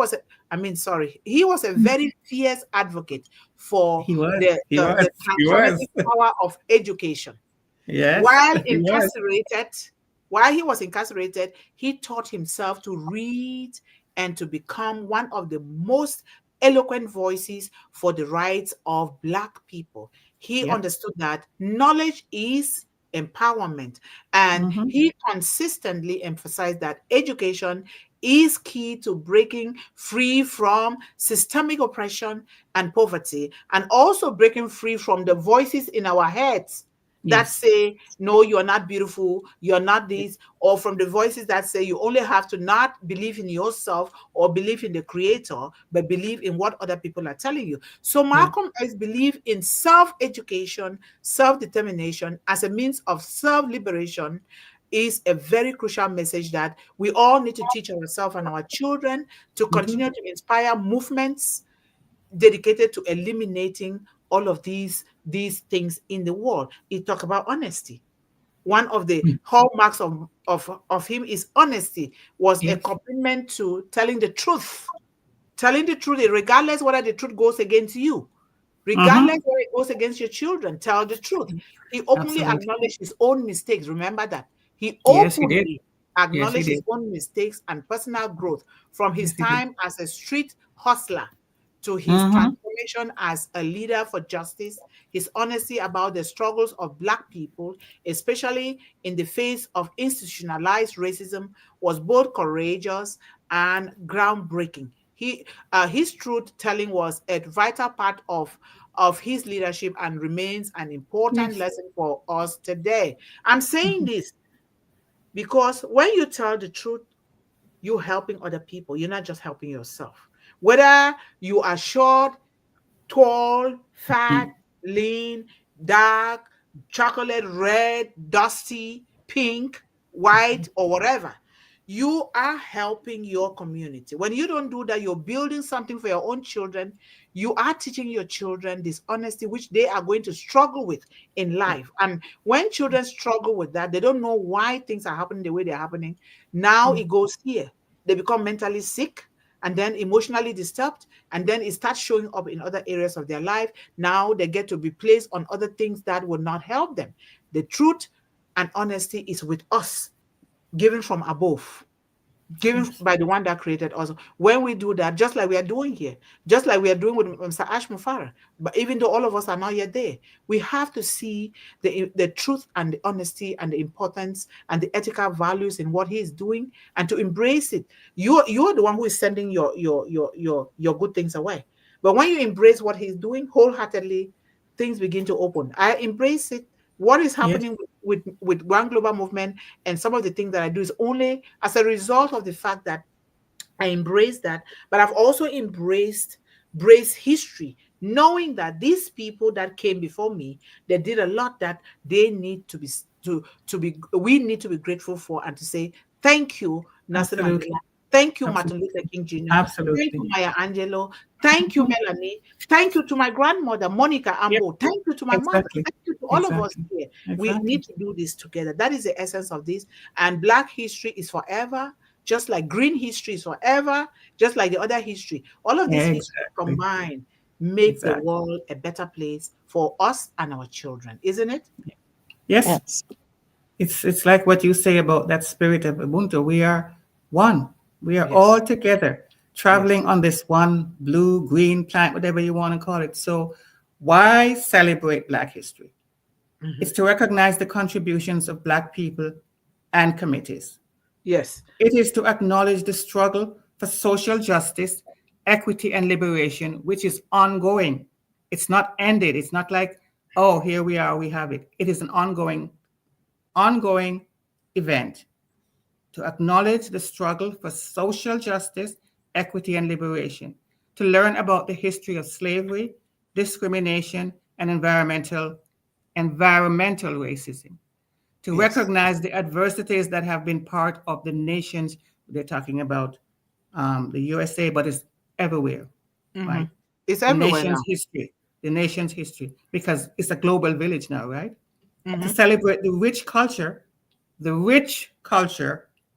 was a very fierce advocate for He was. the, He the, was. the He was. transformative power of education. Yes. While He was. incarcerated, while he was incarcerated, he taught himself to read and to become one of the most eloquent voices for the rights of Black people. He Yep. understood that knowledge is empowerment, and Mm-hmm. he consistently emphasized that education is key to breaking free from systemic oppression and poverty, and also breaking free from the voices in our heads that Yes. say, no, you're not beautiful, you're not Yes. this, or from the voices that say you only have to not believe in yourself or believe in the creator, but believe in what other people are telling you. So Yeah. Malcolm X believed in self-education, self-determination as a means of self-liberation is a very crucial message that we all need to teach ourselves and our children to Mm-hmm. continue to inspire movements dedicated to eliminating all of these things in the world. He talked about honesty. One of the hallmarks of him is honesty, was a Yes. commitment to telling the truth. Telling the truth, regardless whether the truth goes against you, regardless Mm-hmm. whether it goes against your children, tell the truth. He openly Absolutely. acknowledged his own mistakes. Remember that. He Yes, he did. openly Yes, he acknowledged his did. own mistakes and personal growth from his Yes, he did. time as a street hustler to his Mm-hmm. transformation as a leader for justice. His honesty about the struggles of Black people, especially in the face of institutionalized racism, was both courageous and groundbreaking. His truth telling was a vital part of his leadership and remains an important Yes. lesson for us today. I'm saying Mm-hmm. this because when you tell the truth, you're helping other people. You're not just helping yourself. Whether you are short, tall, fat, lean, dark, chocolate, red, dusty, pink, white, or whatever. You are helping your community. When you don't do that, you're building something for your own children. You are teaching your children this honesty, which they are going to struggle with in Yeah. life. And when children struggle with that, they don't know why things are happening the way they're happening. Now Mm. it goes here. They become mentally sick and then emotionally disturbed, and then it starts showing up in other areas of their life. Now they get to be placed on other things that will not help them. The truth and honesty is with us, given from above, given Yes. by the one that created us. When we do that, just like we are doing here, just like we are doing with Mr. Ash Mufara, but even though all of us are not yet there, we have to see the truth and the honesty and the importance and the ethical values in what he is doing and to embrace it. You're the one who is sending your good things away. But when you embrace what he's doing wholeheartedly, things begin to open. I embrace it What is Yes. happening with One Global Movement and some of the things that I do is only as a result of the fact that I embrace that, but I've also embraced history, knowing that these people that came before me, they did a lot that they need to be we need to be grateful for and to say thank you, Nelson Mandela. Absolutely. Thank you, Martin Absolutely. Luther King Jr. Thank you, Absolutely. Maya Angelou. Thank you, Mhm. Melanie. Thank you to my grandmother, Monica Yep. Ambo. Thank you to my mother. Exactly. Thank you to all of us Exactly. here. We Exactly. need to do this together. That is the essence of this. And Black history is forever, just like green history is forever, just like the other history. All of these histories Exactly. combined make the Exactly. world a better place for us and our children, isn't it? Yes. Yes. It's like what you say about that spirit of Ubuntu. We are one. We are all Yes. together, Yes. traveling on this one blue, green planet, whatever you want to call it. So why celebrate Black history? Mhm. It's to recognize the contributions of Black people and committees. Yes. It is to acknowledge the struggle for social justice, equity, and liberation, which is ongoing. It's not ended. It's not like, oh, here we are, we have it. It is an ongoing event to acknowledge the struggle for social justice, equity, and liberation, to learn about the history of slavery, discrimination, and environmental racism, to Yes. recognize the adversities that have been part of the nations. They're talking about the USA, but it's everywhere, Hmm. right? It's The everywhere nation's now. history, the nation's history, because it's a global village now, right? To Hmm. celebrate the rich culture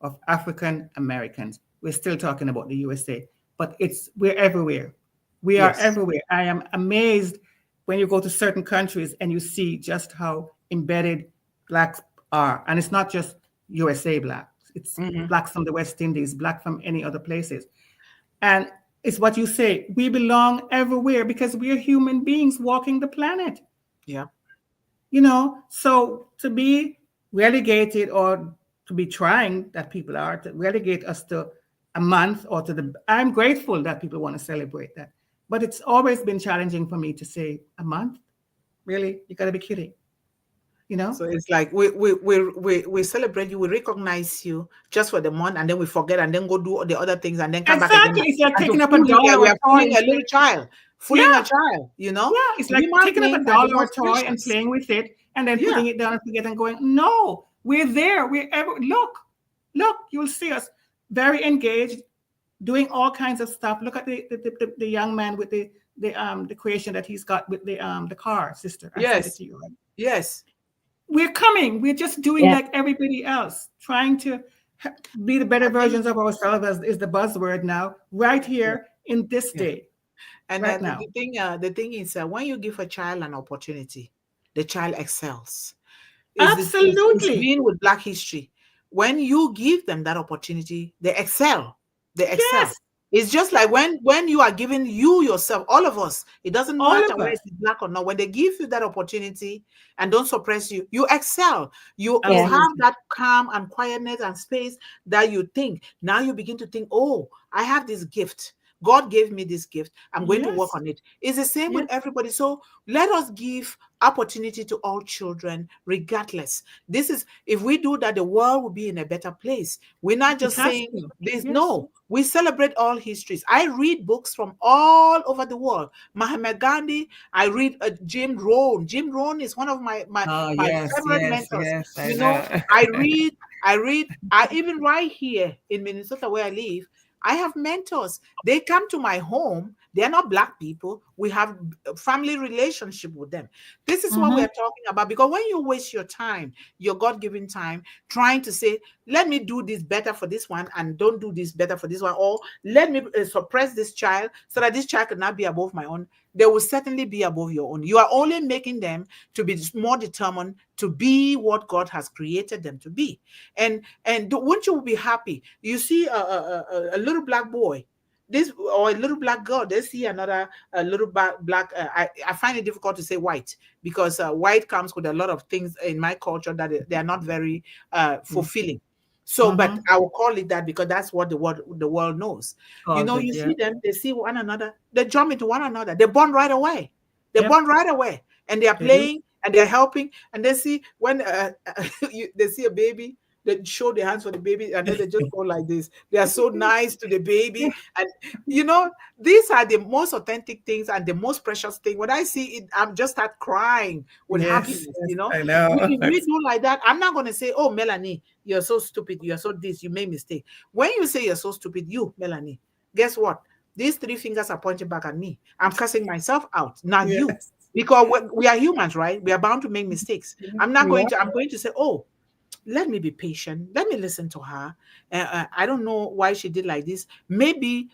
of African Americans. We're still talking about the USA, but we're everywhere. We are Yes. everywhere. I am amazed when you go to certain countries and you see just how embedded blacks are. And it's not just USA blacks, it's Hmm. blacks from the West Indies, black from any other places. And it's what you say, we belong everywhere because we are human beings walking the planet. Yeah. So to be relegated or to be trying that people are to relegate us to a month or to I'm grateful that people want to celebrate that, but it's always been challenging for me to say a month. Really, you got to be kidding, you know? So it's like we celebrate you, we recognize you just for the month, and then we forget, and then go do the other things, and then come back again Exactly. It's like and to taking up a fool you like dollar we or are toy fooling and a little child, yeah, fooling a child. yeah. It's like Human taking up a beings are the dollar or most toy and precious. playing with it and then Yeah. putting it down and forget and going, no, we're there. Look, you'll see us very engaged, doing all kinds of stuff. Look at the young man with the creation that he's got with the car, sister. I sent it Yes. to you. Right? Yes. We're coming. We're just doing Yeah. like everybody else, trying to be the better I think. versions of ourselves, as is the buzzword now, right Yeah. here in this Yeah. day, And right the now. thing is, when you give a child an opportunity, the child excels. It's Absolutely. been with Black history. When you give them that opportunity, they excel. They excel. Yes. It's just like Yes. when you are giving you yourself, all of us, it doesn't All matter of whether us. it's Black or not. When they give you that opportunity and don't suppress you, you excel. You Yeah. have Absolutely. that calm and quietness and space that you think. Now you begin to think, oh, I have this gift. God gave me this gift. I'm going to work Yes. on it. It's the same with Yes. everybody. So let us give opportunity to all children, regardless. This is if we do that, the world will be in a better place. We're not It just has saying to. this. Yes. No, we celebrate all histories. I read books from all over the world. Mahatma Gandhi. I read Jim Rohn. Jim Rohn is one of Oh, my yes, favorite yes, mentors. yes, I You know, know. I even right here in Minnesota where I live. I have mentors. They come to my home. They're not Black people. We have a family relationship with them. This is what we Mm-hmm. are talking about. Because when you waste your time, your God-given time, trying to say, let me do this better for this one and don't do this better for this one, or let me suppress this child so that this child cannot be above my own, they will certainly be above your own. You are only making them to be more determined to be what God has created them to be. And won't you be happy? You see a little Black boy, this or a little Black girl, they see another a little black. I find it difficult to say white because white comes with a lot of things in my culture that they are not very fulfilling. So, but Mm-hmm. I will call it that because that's what the world knows. Calls You it, yeah. see them, they see one another, they jump into one another, they bond right away. They Yep, bond right away, and they are they do. playing, and they're helping, and they see when they see a baby, they show their hands for the baby, and then they just go like this. They are so nice to the baby, and these are the most authentic things and the most precious thing. When I see it, I'm just start crying with Yes, happiness. yes, I know. If we do like that, I'm not going to say, "Oh, Melanie, you're so stupid. You're so this. You made mistake." When you say you're so stupid, Melanie, guess what? These three fingers are pointing back at me. I'm cussing myself out, not you. Yes. Because we are humans, right? We are bound to make mistakes. I'm Yeah. going to say, oh, let me be patient. Let me listen to her. I don't know why she did like this. Maybe,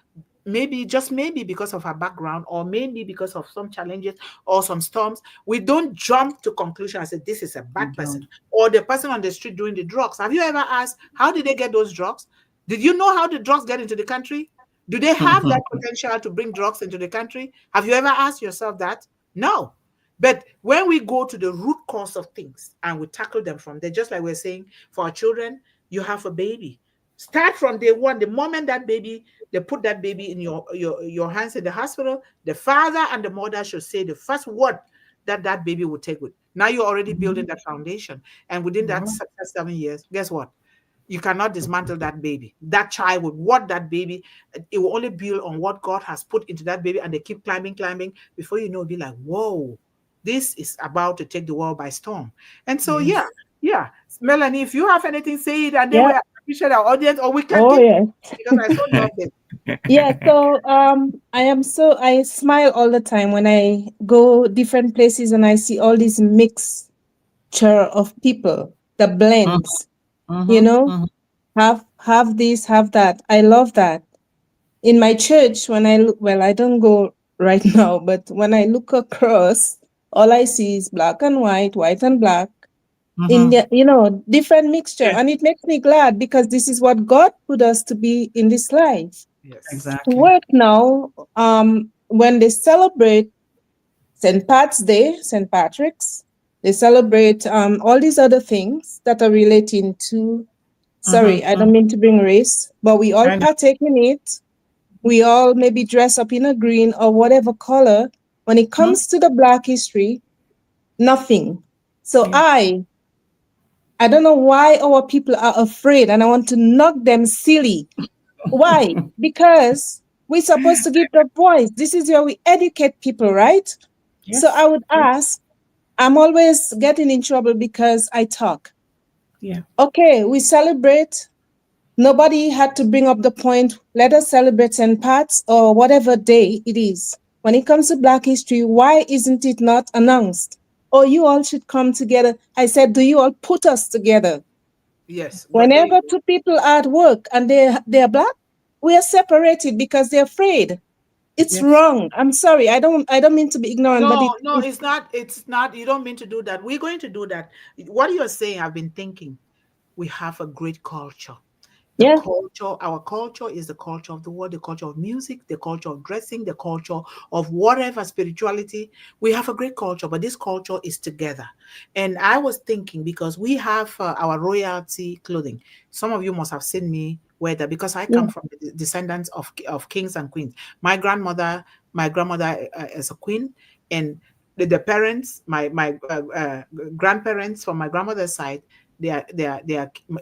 just maybe because of her background, or maybe because of some challenges or some storms. We don't jump to conclusion and say this is a We bad person, don't. or the person on the street doing the drugs. Have you ever asked, how did they get those drugs? Did you know how the drugs get into the country? Do they have that potential to bring drugs into the country? Have you ever asked yourself that? No. But when we go to the root cause of things and we tackle them from there, just like we're saying for our children, you have a baby. Start from day one. The moment that baby, they put that baby in your hands in the hospital, the father and the mother should say the first word that baby will take with. Now you're already building that foundation. And within that Yeah. 7 years, guess what? You cannot dismantle that baby. That child will what that baby, it will only build on what God has put into that baby, and they keep climbing, climbing. Before you know, be like, whoa, this is about to take the world by storm. And so, yeah, Yes. yeah. Melanie, if you have anything, say it, and then we Yeah. appreciate our audience, or we can Oh, keep yes. because I so love this. Yeah, so I smile all the time when I go different places and I see all these mixture of people, the Mhm, blends, you mhm, know, mhm, have this, have that. I love that. In my church, when I look, well, I don't go right now, but when I look across, all I see is black and white and black, in mhm. the, different mixture. Yeah. And it makes me glad because this is what God put us to be in this life. Yes. To Exactly. work now, when they celebrate St. Pat's Day, St. Patrick's, they celebrate all these other things that are relating to, sorry, Mhm, I don't mhm. mean to bring race, but we all I know. partake in it. We all maybe dress up in a green or whatever color. When it Mhm. comes to the Black history, nothing. So Yeah. I don't know why our people are afraid, and I want to knock them silly. Why? Because we're supposed to give the voice. This is where we educate people, right? So I Yes. would Yes. ask, I'm always getting in trouble because I talk. Yeah. Okay, we celebrate. Nobody had to bring up the point, let us celebrate St. Pat's or whatever day it is. When it comes to Black history, why isn't it not announced? Oh, you all should come together. I said, do you all put us together? Yes. But there you Whenever go. two people are at work and they are Black, we are separated because they're afraid. It's Yes. wrong. I'm sorry. I don't mean to be ignorant, but No, no, it's not. It's not. You don't mean to do that. We're going to do that. What you're saying, I've been thinking. We have a great culture. The yeah. culture, our culture is the culture of the world, the culture of music, the culture of dressing, the culture of whatever spirituality. We have a great culture, but this culture is together. And I was thinking because we have our royalty clothing. Some of you must have seen me wear that because I come Yeah. from the descendants of kings and queens. My grandmother is a queen, and the parents, my grandparents from my grandmother's side, they are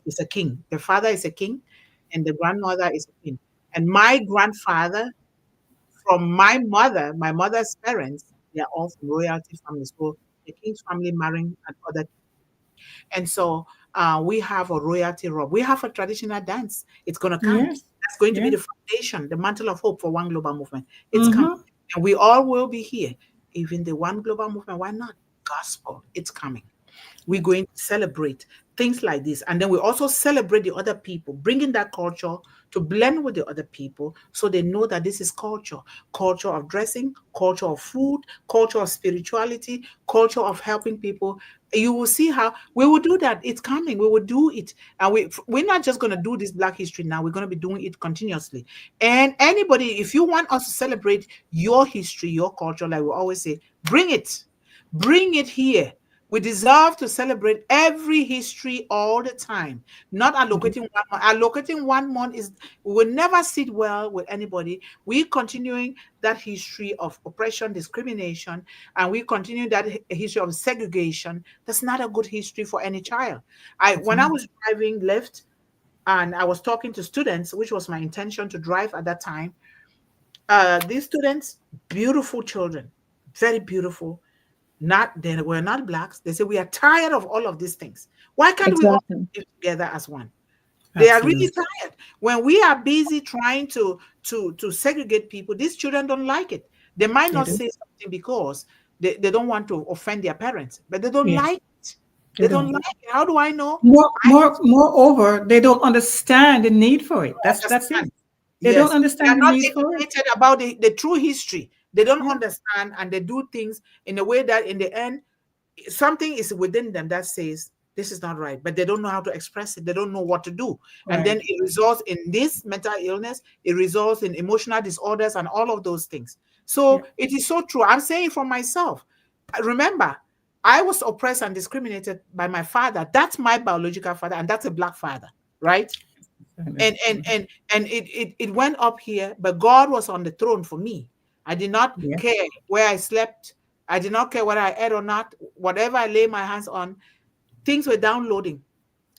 is a king. The father is a king, and the grandmother is a queen. And my grandfather, from my mother's parents, they are all from royalty families. So the king's family marrying and other. And so we have a royalty robe. We have a traditional dance. It's going to come. Yes. That's going to be Yeah. the foundation, the mantle of hope for One Global Movement. It's coming. Mhm. And we all will be here. Even the One Global Movement, why not? Gospel, it's coming. We're Yes. going to celebrate things like this. And then we also celebrate the other people, bringing that culture to blend with the other people so they know that this is culture of dressing, culture of food, culture of spirituality, culture of helping people. You will see how we will do that. It's coming. We will do it. And we're not just going to do this Black History now. We're going to be doing it continuously. And anybody, if you want us to celebrate your history, your culture, like we always say, bring it. Bring it here. We deserve to celebrate every history all the time, not allocating 1 month. Allocating 1 month is, we will never sit well with anybody. We continuing that history of oppression, discrimination, and we continue that history of segregation. That's not a good history for any child. When I was driving left and I was talking to students, which was my intention to drive at that time, these students, beautiful children, very beautiful, they were not blacks. They say we are tired of all of these things. Why can't we all Exactly. live together as one? They are really Absolutely. tired. When we are busy trying to segregate people, these children don't like it. They might They not do. say something because they don't want to offend their parents, but they don't Yeah, like it. they They don't don't. like it. How do I know? Moreover, they don't understand the need for it. That's it. Understand. They don't Yes, they are understand the not need for it. educated about the true history. They don't Yeah. understand, and they do things in a way that in the end something is within them that says this is not right, but they don't know how to express it. They don't know what to do. And then Right. it results in this mental illness, it results in emotional disorders and all of those things. Yeah. So it is so true. I'm saying for myself, remember, I was oppressed and discriminated by my father. That's my biological father, and that's a black father, right? And it went up here, but God was on the throne for me. I did not Yeah. care where I slept. I did not care whether I ate or not. Whatever I lay my hands on, things were downloading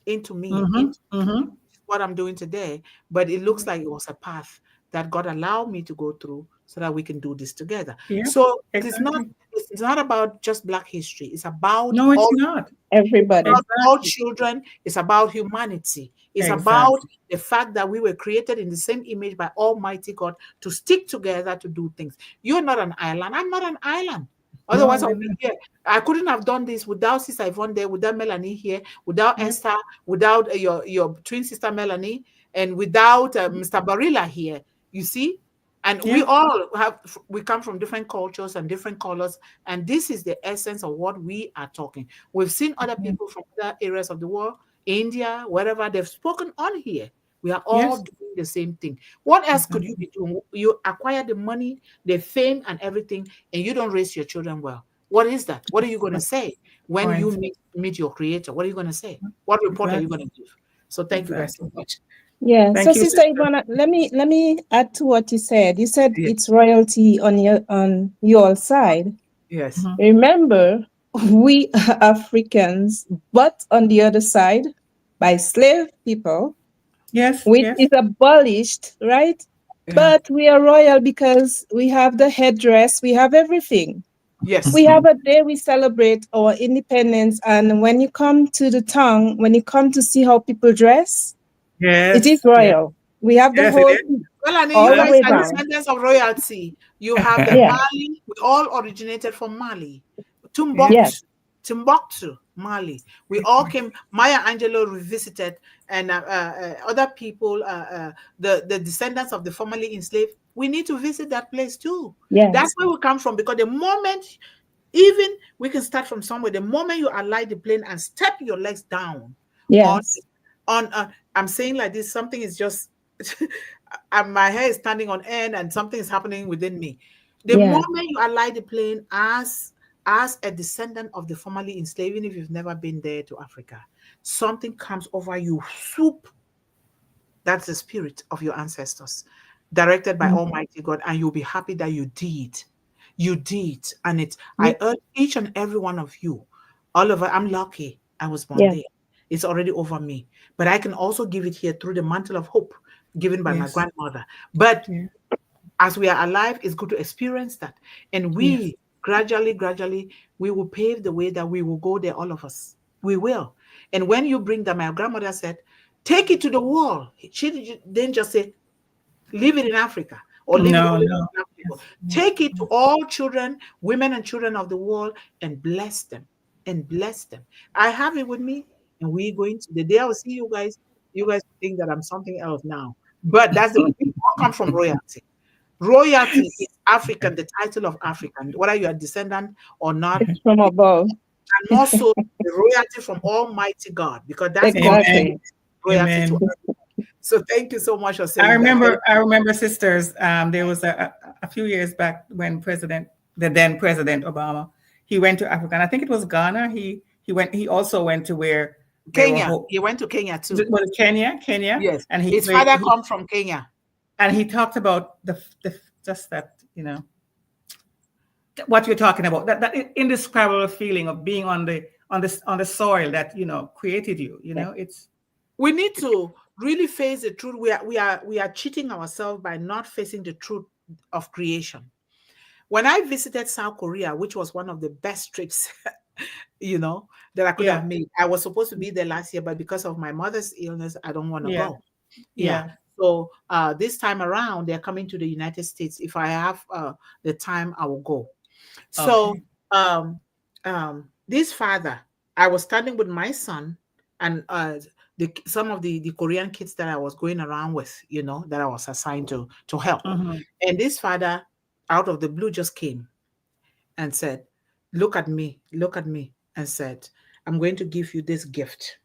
into me, Mm-hmm. into Mm-hmm. what I'm doing today. But it looks like it was a path that God allowed me to go through so that we can do this together. Yeah. So Exactly. it's not about just Black history. It's about No, it's all not. Everybody. about all Exactly. children. It's about humanity. It's about Exactly. the fact that we were created in the same image by Almighty God to stick together to do things. You're not an island. I'm not an island. No, Otherwise, I'll we're be not. here. I couldn't have done this without Sister Yvonne there, without Melanie here, without Yep. Esther, without your twin sister Melanie, and without Mr. Barilla here. You see? And we Yeah. all we come from different cultures and different colors, and this is the essence of what we are talking. We've seen other Yeah. people from other areas of the world, India, wherever, they've spoken on here. We are all Yes. doing the same thing. What else could you Exactly. be doing? You acquire the money, the fame, and everything, and you don't raise your children well. What is that? What are you going to Right. say when you Point. meet your creator? What are you going to say? What report are you going Exactly. to give? So thank you guys Exactly. so much. Yeah. So Thank you, Sister sister. Ivana, let me add to what you said. You said Yeah. it's royalty on your side. Yes. Mm-hmm. Remember, we are Africans, but on the other side, by slave people, Yes. which Yes. is abolished, right? Yeah. But we are royal because we have the headdress, we have everything. We Yes. have a day we celebrate our independence, and when you come to the tongue, when you come to see how people dress, it is Yes. Yes. royal. We have the Yes, it whole is. thing Melanie, you all the guys way are down. descendants of royalty. You have the Yeah, Mali. We all originated from Mali. Yeah. yes, Timbuktu, Timbuktu, Mali. We all came. Maya Angelou revisited, and other people, the descendants of the formerly enslaved. We need to visit that place too. That's yes, where we come from. Because the moment, even we can start from somewhere. The moment you alight the plane and step your legs down on yes, I'm saying like this, something is just and my hair is standing on end and something is happening within me. The yeah, moment you alight the plane as a descendant of the formerly enslaved, even if you've never been there to Africa, something comes over you, swoop. That's the spirit of your ancestors, directed by mm, Almighty God, and you'll be happy that you did. You did. And yeah, I urge each and every one of you, all over, I'm lucky I was born yeah, there. It's already over me. But I can also give it here through the mantle of hope given by my Yes. grandmother. But Yeah. as we are alive, it's good to experience that. And Yes. we gradually, we will pave the way that we will go there, all of us. We will. And when you bring that, my grandmother said, take it to the world. She didn't just say, leave it in Africa or leave it No, only no. in black people. Yes. Take it to all children, women and children of the world, and bless them. And bless them. I have it with me, and we're going to the day I will see you guys. You guys think that I'm something else now, but that's the we all come from royalty. Royalty is African, the title of African, whether you are descendant or not, it's from above. and more so the royalty from Almighty God, because that's God Amen. Exactly. gave royalty to Amen. us. So thank you so much for saying that. I remember, sisters. There was a few years back when the then President Obama, he went to Africa, and I think it was Ghana. He also went to where they were. Kenya. He went to Kenya too. Was it Kenya? Yes. And his father come from Kenya. And he talked about the just that, what you're talking about, that indescribable feeling of being on the soil that created you. We need to really face the truth. We are cheating ourselves by not facing the truth of creation. When I visited South Korea, which was one of the best trips, that I could have made. I was supposed to be there last year, but because of my mother's illness, I don't want to go. Yeah. So this time around, they're coming to the United States. If I have the time, I will go. So this father, I was standing with my son and some of the Korean kids that I was going around with, that I was assigned to help. And this father, out of the blue, just came and said, look at me, and said, I'm going to give you this gift.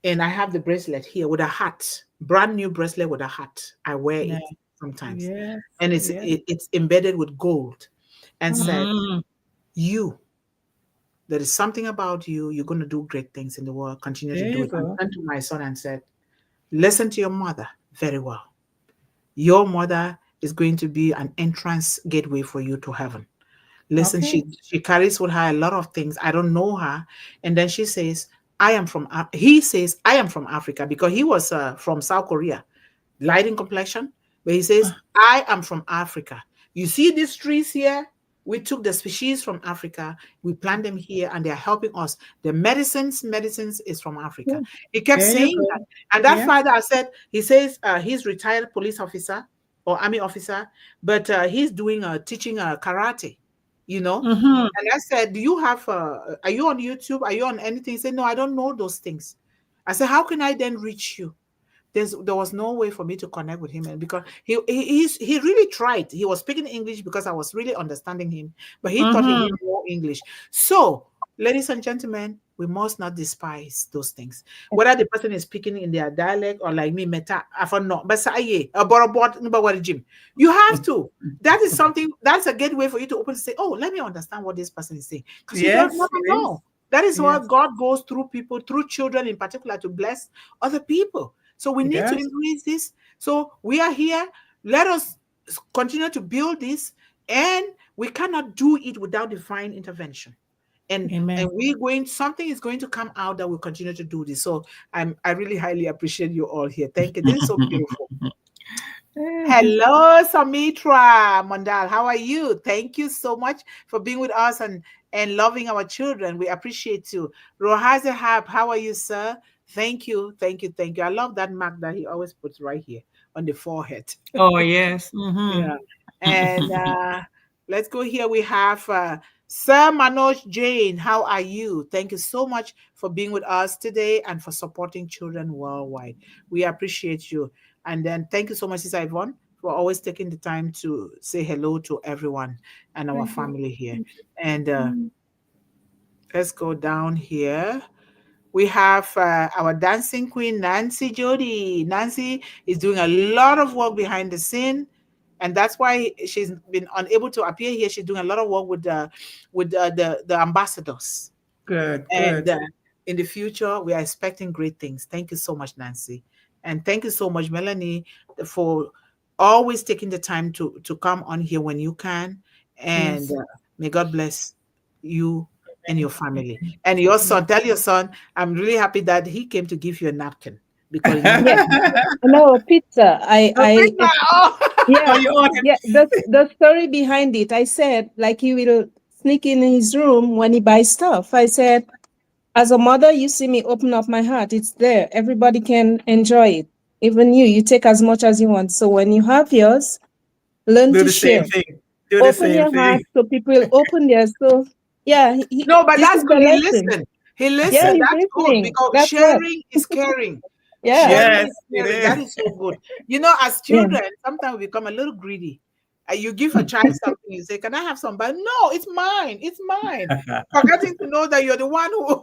And I have the bracelet here with a hat, brand new bracelet with a hat. I wear it sometimes. And it's embedded with gold. And said, there is something about you. You're going to do great things in the world. Continue to do it. I turned to my son and said, listen to your mother very well. Your mother is going to be an entrance gateway for you to heaven. Listen, she carries with her a lot of things. I don't know her. And then she says, he says, I am from Africa, because he was from South Korea, light in complexion. But he says, I am from Africa. You see these trees here? We took the species from Africa. We plant them here, and they're helping us. The medicines is from Africa. He kept saying that. And that father he says he's retired police officer or army officer, but he's doing teaching karate. And I said, do you have, are you on YouTube? Are you on anything? He said, no, I don't know those things. I said, how can I then reach you? There was no way for me to connect with him, and because he really tried. He was speaking English because I was really understanding him, but he thought he knew more English. So, ladies and gentlemen, we must not despise those things. Whether the person is speaking in their dialect or like me, you have to. That is something, that's a gateway for you to open and say, oh, let me understand what this person is saying. Because you don't never know. That is why God goes through people, through children in particular, to bless other people. So we need to embrace this. So we are here. Let us continue to build this, and we cannot do it without divine intervention. And something is going to come out that will continue to do this. So I really highly appreciate you all here. Thank you. This is so beautiful. Hello, Samitra Mondal. How are you? Thank you so much for being with us and loving our children. We appreciate you. Rohazehab, how are you, sir? Thank you. I love that mark that he always puts right here on the forehead. Oh, yes. Yeah. And let's go here. We have Sir Manoj Jain. How are you? Thank you so much for being with us today and for supporting children worldwide. We appreciate you. And then thank you so much, Sister Yvonne, for always taking the time to say hello to everyone and our family here. And let's go down here. We have our dancing queen, Nancy Jody. Nancy is doing a lot of work behind the scene, and that's why she's been unable to appear here. She's doing a lot of work with the ambassadors. Good. In the future, we are expecting great things. Thank you so much, Nancy. And thank you so much, Melanie, for always taking the time to come on here when you can. And may God bless you and your family. And your son, tell your son, I'm really happy that he came to give you a napkin. Because no, pizza. The story behind it, I said, like, he will sneak in his room when he buys stuff. I said, as a mother, you see me open up my heart. It's there. Everybody can enjoy it. Even you take as much as you want. So when you have yours, learn to share. Open your heart so people will open theirs. So no, but that's good. He listened. Yeah, that's good, because sharing is caring. Sharing is caring. That is so good. As children, sometimes we become a little greedy. You give a child something, you say, can I have some? But no, it's mine. It's mine. Forgetting to know that you're the one who...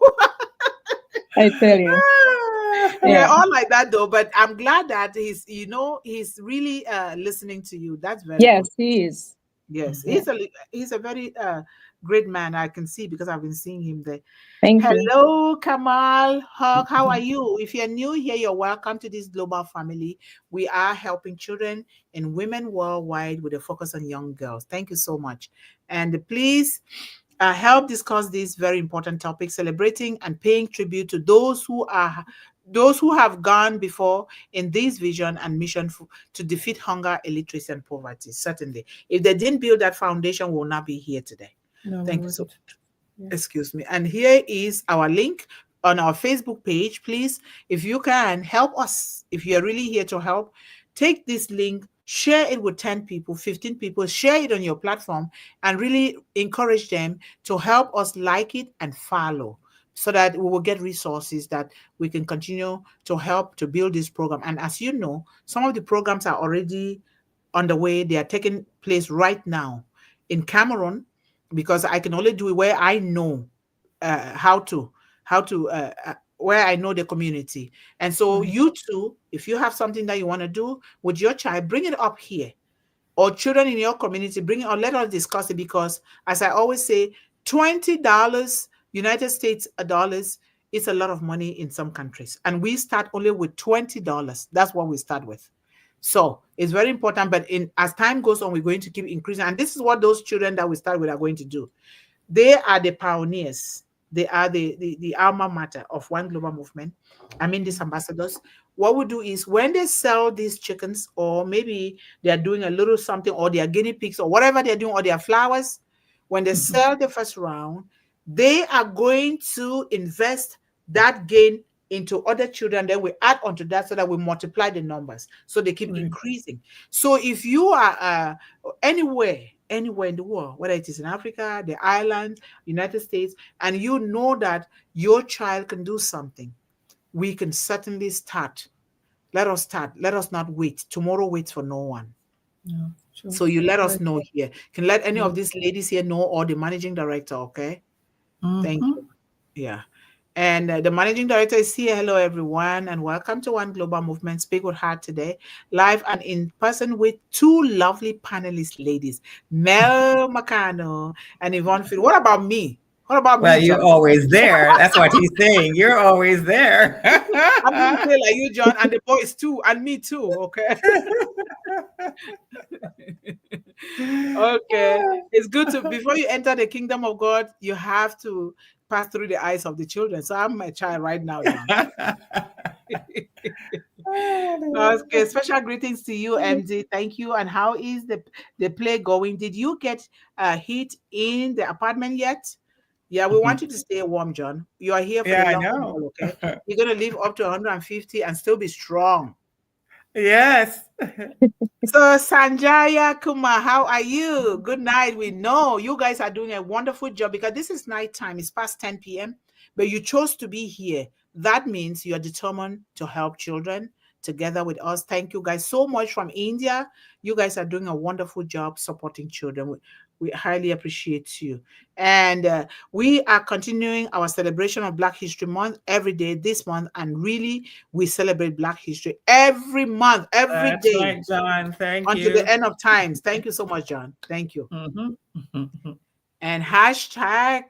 I tell you. We're all like that, though. But I'm glad that he's really listening to you. That's very good. He is. Yes, he's a very great man. I can see because I've been seeing him there. Thank you. Hello, Kamal. Hawk, how are you? If you're new here, you're welcome to this global family. We are helping children and women worldwide with a focus on young girls. Thank you so much. And please help discuss this very important topic, celebrating and paying tribute to those who have gone before in this vision and mission to defeat hunger, illiteracy, and poverty. Certainly, if they didn't build that foundation, we will not be here today. No, we Thank you so wouldn't. much. Yeah. Excuse me. And here is our link on our Facebook page. Please, if you can help us, if you're really here to help, take this link, share it with 10 people, 15 people, share it on your platform, and really encourage them to help us like it and follow so that we will get resources that we can continue to help to build this program. And as you know, some of the programs are already underway. They are taking place right now in Cameroon, because I can only do it where I know how to where I know the community. And so Right. you too, if you have something that you want to do with your child, bring it up here, or children in your community, bring it, or let us discuss it, because as I always say, $20 United States dollars is a lot of money in some countries, and we start only with $20. That's what we start with. So it's very important, but in as time goes on, we're going to keep increasing, and this is what those children that we start with are going to do. They are the pioneers. They are the alma mater of One Global Movement. I mean, these ambassadors. What we do is when they sell these chickens, or maybe they are doing a little something, or they are guinea pigs, or whatever they're doing, or their flowers, when they sell the first round, they are going to invest that gain into other children. Then we add onto that so that we multiply the numbers. So they keep Right. increasing. So if you are anywhere in the world, whether it is in Africa, the islands, United States, and you know that your child can do something, we can certainly start. Let us start. Let us not wait. Tomorrow waits for no one. No, true. So you let us Right. know here. Can let any Yeah. of these ladies here know, or the managing director, okay? Thank you. Mm-hmm. Yeah. And the managing director is here. Hello, everyone, and welcome to One Global Movement. Speak with Heart today, live and in person with two lovely panelist ladies, Mel Macano and Yvonne Finn. What about me? What about Well, me, you're John? always there. That's what he's saying. You're always there. I'm going to say like you, John, and the boys too, and me too, okay? Okay. It's good to, before you enter the kingdom of God, you have to pass through the eyes of the children. So I'm a child right now, John. Okay, special greetings to you, MD. Thank you. And how is the play going? Did you get heat in the apartment yet? Yeah, we want you to stay warm, John. You are here for Yeah, the I long know. haul, okay? You're gonna live up to 150 and still be strong. Yes. So Sanjaya Kumar, how are you? Good night. We know you guys are doing a wonderful job, because this is night time. It's past 10 p.m., but you chose to be here. That means you are determined to help children together with us. Thank you guys so much from India. You guys are doing a wonderful job supporting children. We highly appreciate you. And we are continuing our celebration of Black History Month every day this month. And really, we celebrate Black history every month, every That's day right, John. Thank until the you. end of times. Thank you so much, John. Thank you. Mm-hmm. And hashtag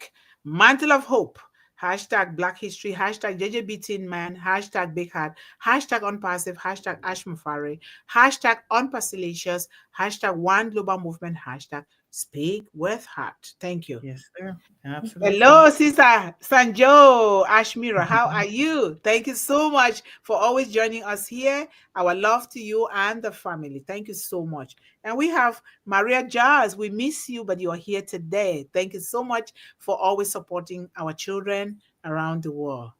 Mantle of Hope, hashtag Black History, hashtag JJB Teen Man, hashtag Big Hat, hashtag Unpassive, hashtag Ash Mufari, hashtag Unpassilious, hashtag One Global Movement, hashtag Speak with Heart. Thank you. Yes, sir. Absolutely. Hello, Sister Sanjo Ashmira. How are you? Thank you so much for always joining us here. Our love to you and the family. Thank you so much. And we have Maria Jazz. We miss you, but you are here today. Thank you so much for always supporting our children around the world.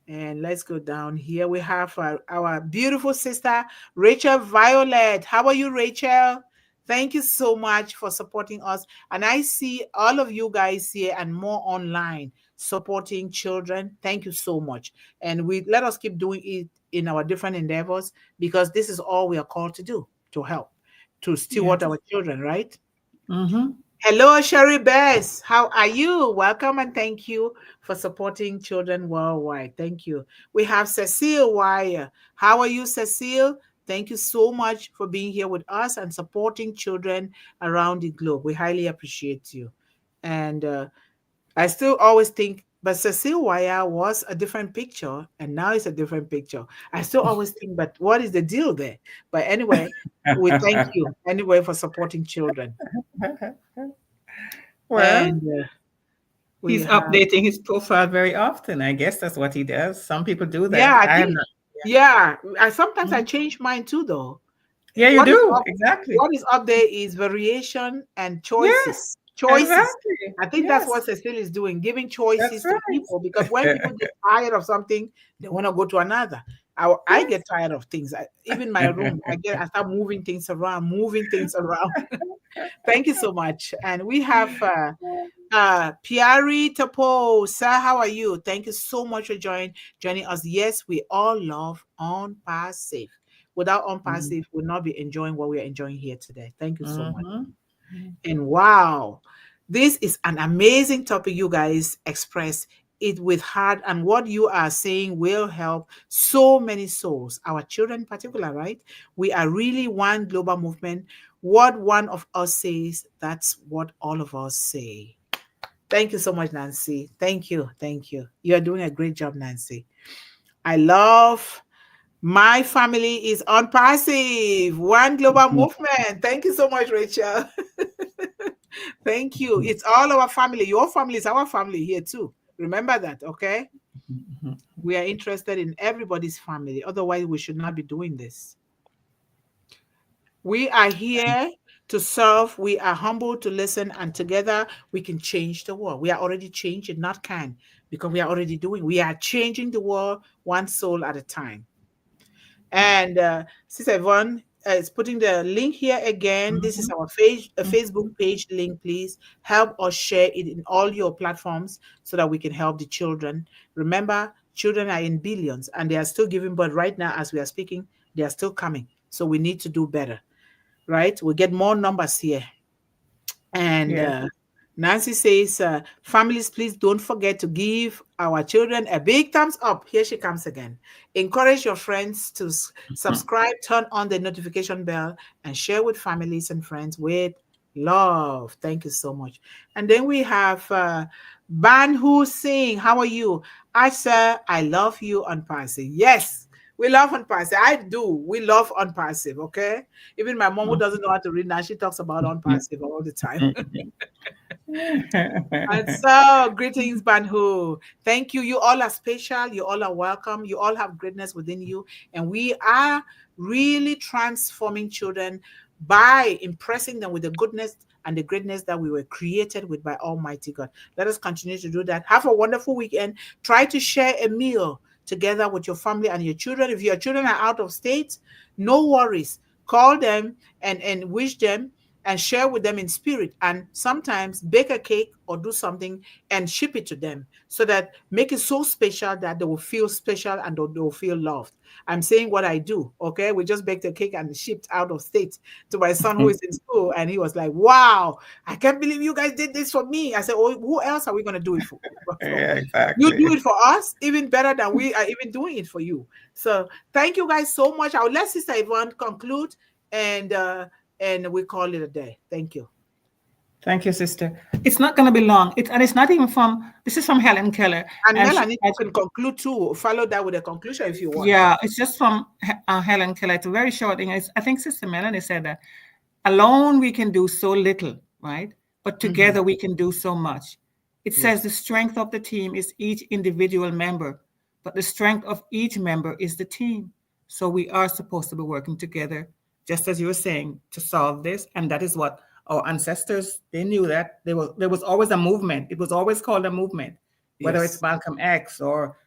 And let's go down here. We have our beautiful sister, Rachel Violet. How are you, Rachel? Thank you so much for supporting us. And I see all of you guys here and more online supporting children. Thank you so much. And we let us keep doing it in our different endeavors, because this is all we are called to do, to help, to steward Yes. our children, right? Mm-hmm. Hello, Sherry Bess. How are you? Welcome and thank you for supporting children worldwide. Thank you. We have Cecile Wire. How are you, Cecile? Thank you so much for being here with us and supporting children around the globe. We highly appreciate you. And I still always think, but Cecile Waya was a different picture, and now it's a different picture. I still always think, but what is the deal there? But anyway, we thank you anyway for supporting children. Well, And we he's have, updating his profile very often. I guess that's what he does. Some people do yeah, that. I I have think, not. yeah. I sometimes I Mhm. change mine too, though. Yeah, you What is do. up? Exactly. What is up there is variation and choices. Yes, Choices. exactly. I think that's Yes, what Cecile is doing, giving that's choices to people. Because when right. people get tired of something, they want to go to another. I get Yes. tired of things. Even my room, I start moving things around, moving things around. Thank you so much. And we have Piari Tapo. Sir, how are you? Thank you so much for joining us. Yes, we all love On Passive. Without On Mhm. Passive, we'll not be enjoying what we're enjoying here today. Thank you so much. Mhm. Mhm. And wow, this is an amazing topic. You guys express it with heart, and what you are saying will help so many souls, our children in particular, right? We are really one global movement. What one of us says, that's what all of us say. Thank you so much, Nancy. Thank you. Thank you. You are doing a great job, Nancy. I love my family is on passive. One global movement. Thank you so much, Rachel. Thank you. It's all our family. Your family is our family here too. Remember that, okay? Mhm. We are interested in everybody's family. Otherwise, we should not be doing this. We are here to serve. We are humble to listen, and together we can change the world. We are already changing, not can, because we are already doing. We are changing the world one soul at a time. And Sister Yvonne is putting the link here again. This is Mhm. our Facebook page link. Please help us share it in all your platforms so that we can help the children. Remember, children are in billions and they are still giving birth right now as we are speaking. They are still coming. So we need to do better, right? We get more numbers here. And Yeah. Nancy says, families, please don't forget to give our children a big thumbs up. Here she comes again. Encourage your friends to subscribe, turn on the notification bell, and share with families and friends with love. Thank you so much. And then we have Ban Hu Singh. How are you? Asha, I love you on Parsi. Yes, we love on Parsi. I do. We love on passive, okay? Even my mom, who doesn't know how to read now, she talks about on passive all the time. And so, greetings, Banhu. Thank you. You all are special. You all are welcome. You all have greatness within you. And we are really transforming children by impressing them with the goodness and the greatness that we were created with by Almighty God. Let us continue to do that. Have a wonderful weekend. Try to share a meal together with your family and your children. If your children are out of state, no worries. Call them and wish them and share with them in spirit, and sometimes bake a cake or do something and ship it to them so that make it so special that they will feel special and they will feel loved. I'm saying what I do, okay? We just baked a cake and shipped out of state to my son who is in school, and he was like, wow, I can't believe you guys did this for me. I said, oh, who else are we going to do it for? Yeah, You do exactly. it for us even better than we are even doing it for you. So thank you guys so much. I'll let Sister Yvonne conclude, and we call it a day. Thank you. Thank you, sister. It's not going to be long. And it's not even from, this is from Helen Keller. And And Melanie, you can conclude too. Follow that with a conclusion if you want. yeah, it's just from Helen Keller. It's a very short thing. I think Sister Melanie said that alone we can do so little, right? But Mhm. together we can do so much. It says Yes. the strength of the team is each individual member, but the strength of each member is the team. So we are supposed to be working together, just as you were saying, to solve this. And that is what our ancestors, they knew that there was always a movement. It was always called a movement, whether it's Yes. Malcolm X or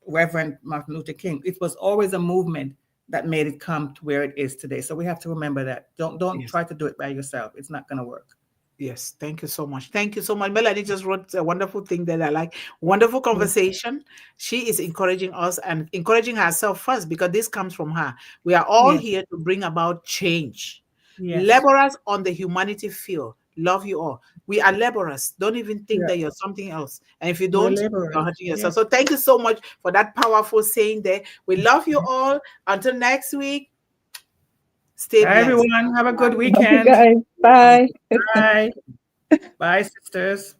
Reverend Martin Luther King. It was always a movement that made it come to where it is today. So we have to remember that. Don't Yes. try to do it by yourself. It's not going to work. Yes, thank you so much. Thank you so much. Melanie just wrote a wonderful thing that I like. Wonderful conversation. She is encouraging us and encouraging herself first because this comes from her. We are all Yes. here to bring about change. Yes. Laborers on the humanity field. Love you all. We are laborers. Don't even think Yeah. that you're something else. And if you We're don't, you're laborers. hurting yourself. Yes. So thank you so much for that powerful saying there. We love you all. Until next week, stay Bye, blessed. everyone. Have a good Bye. Love you weekend. guys. Bye. Bye. Bye. Bye, sisters.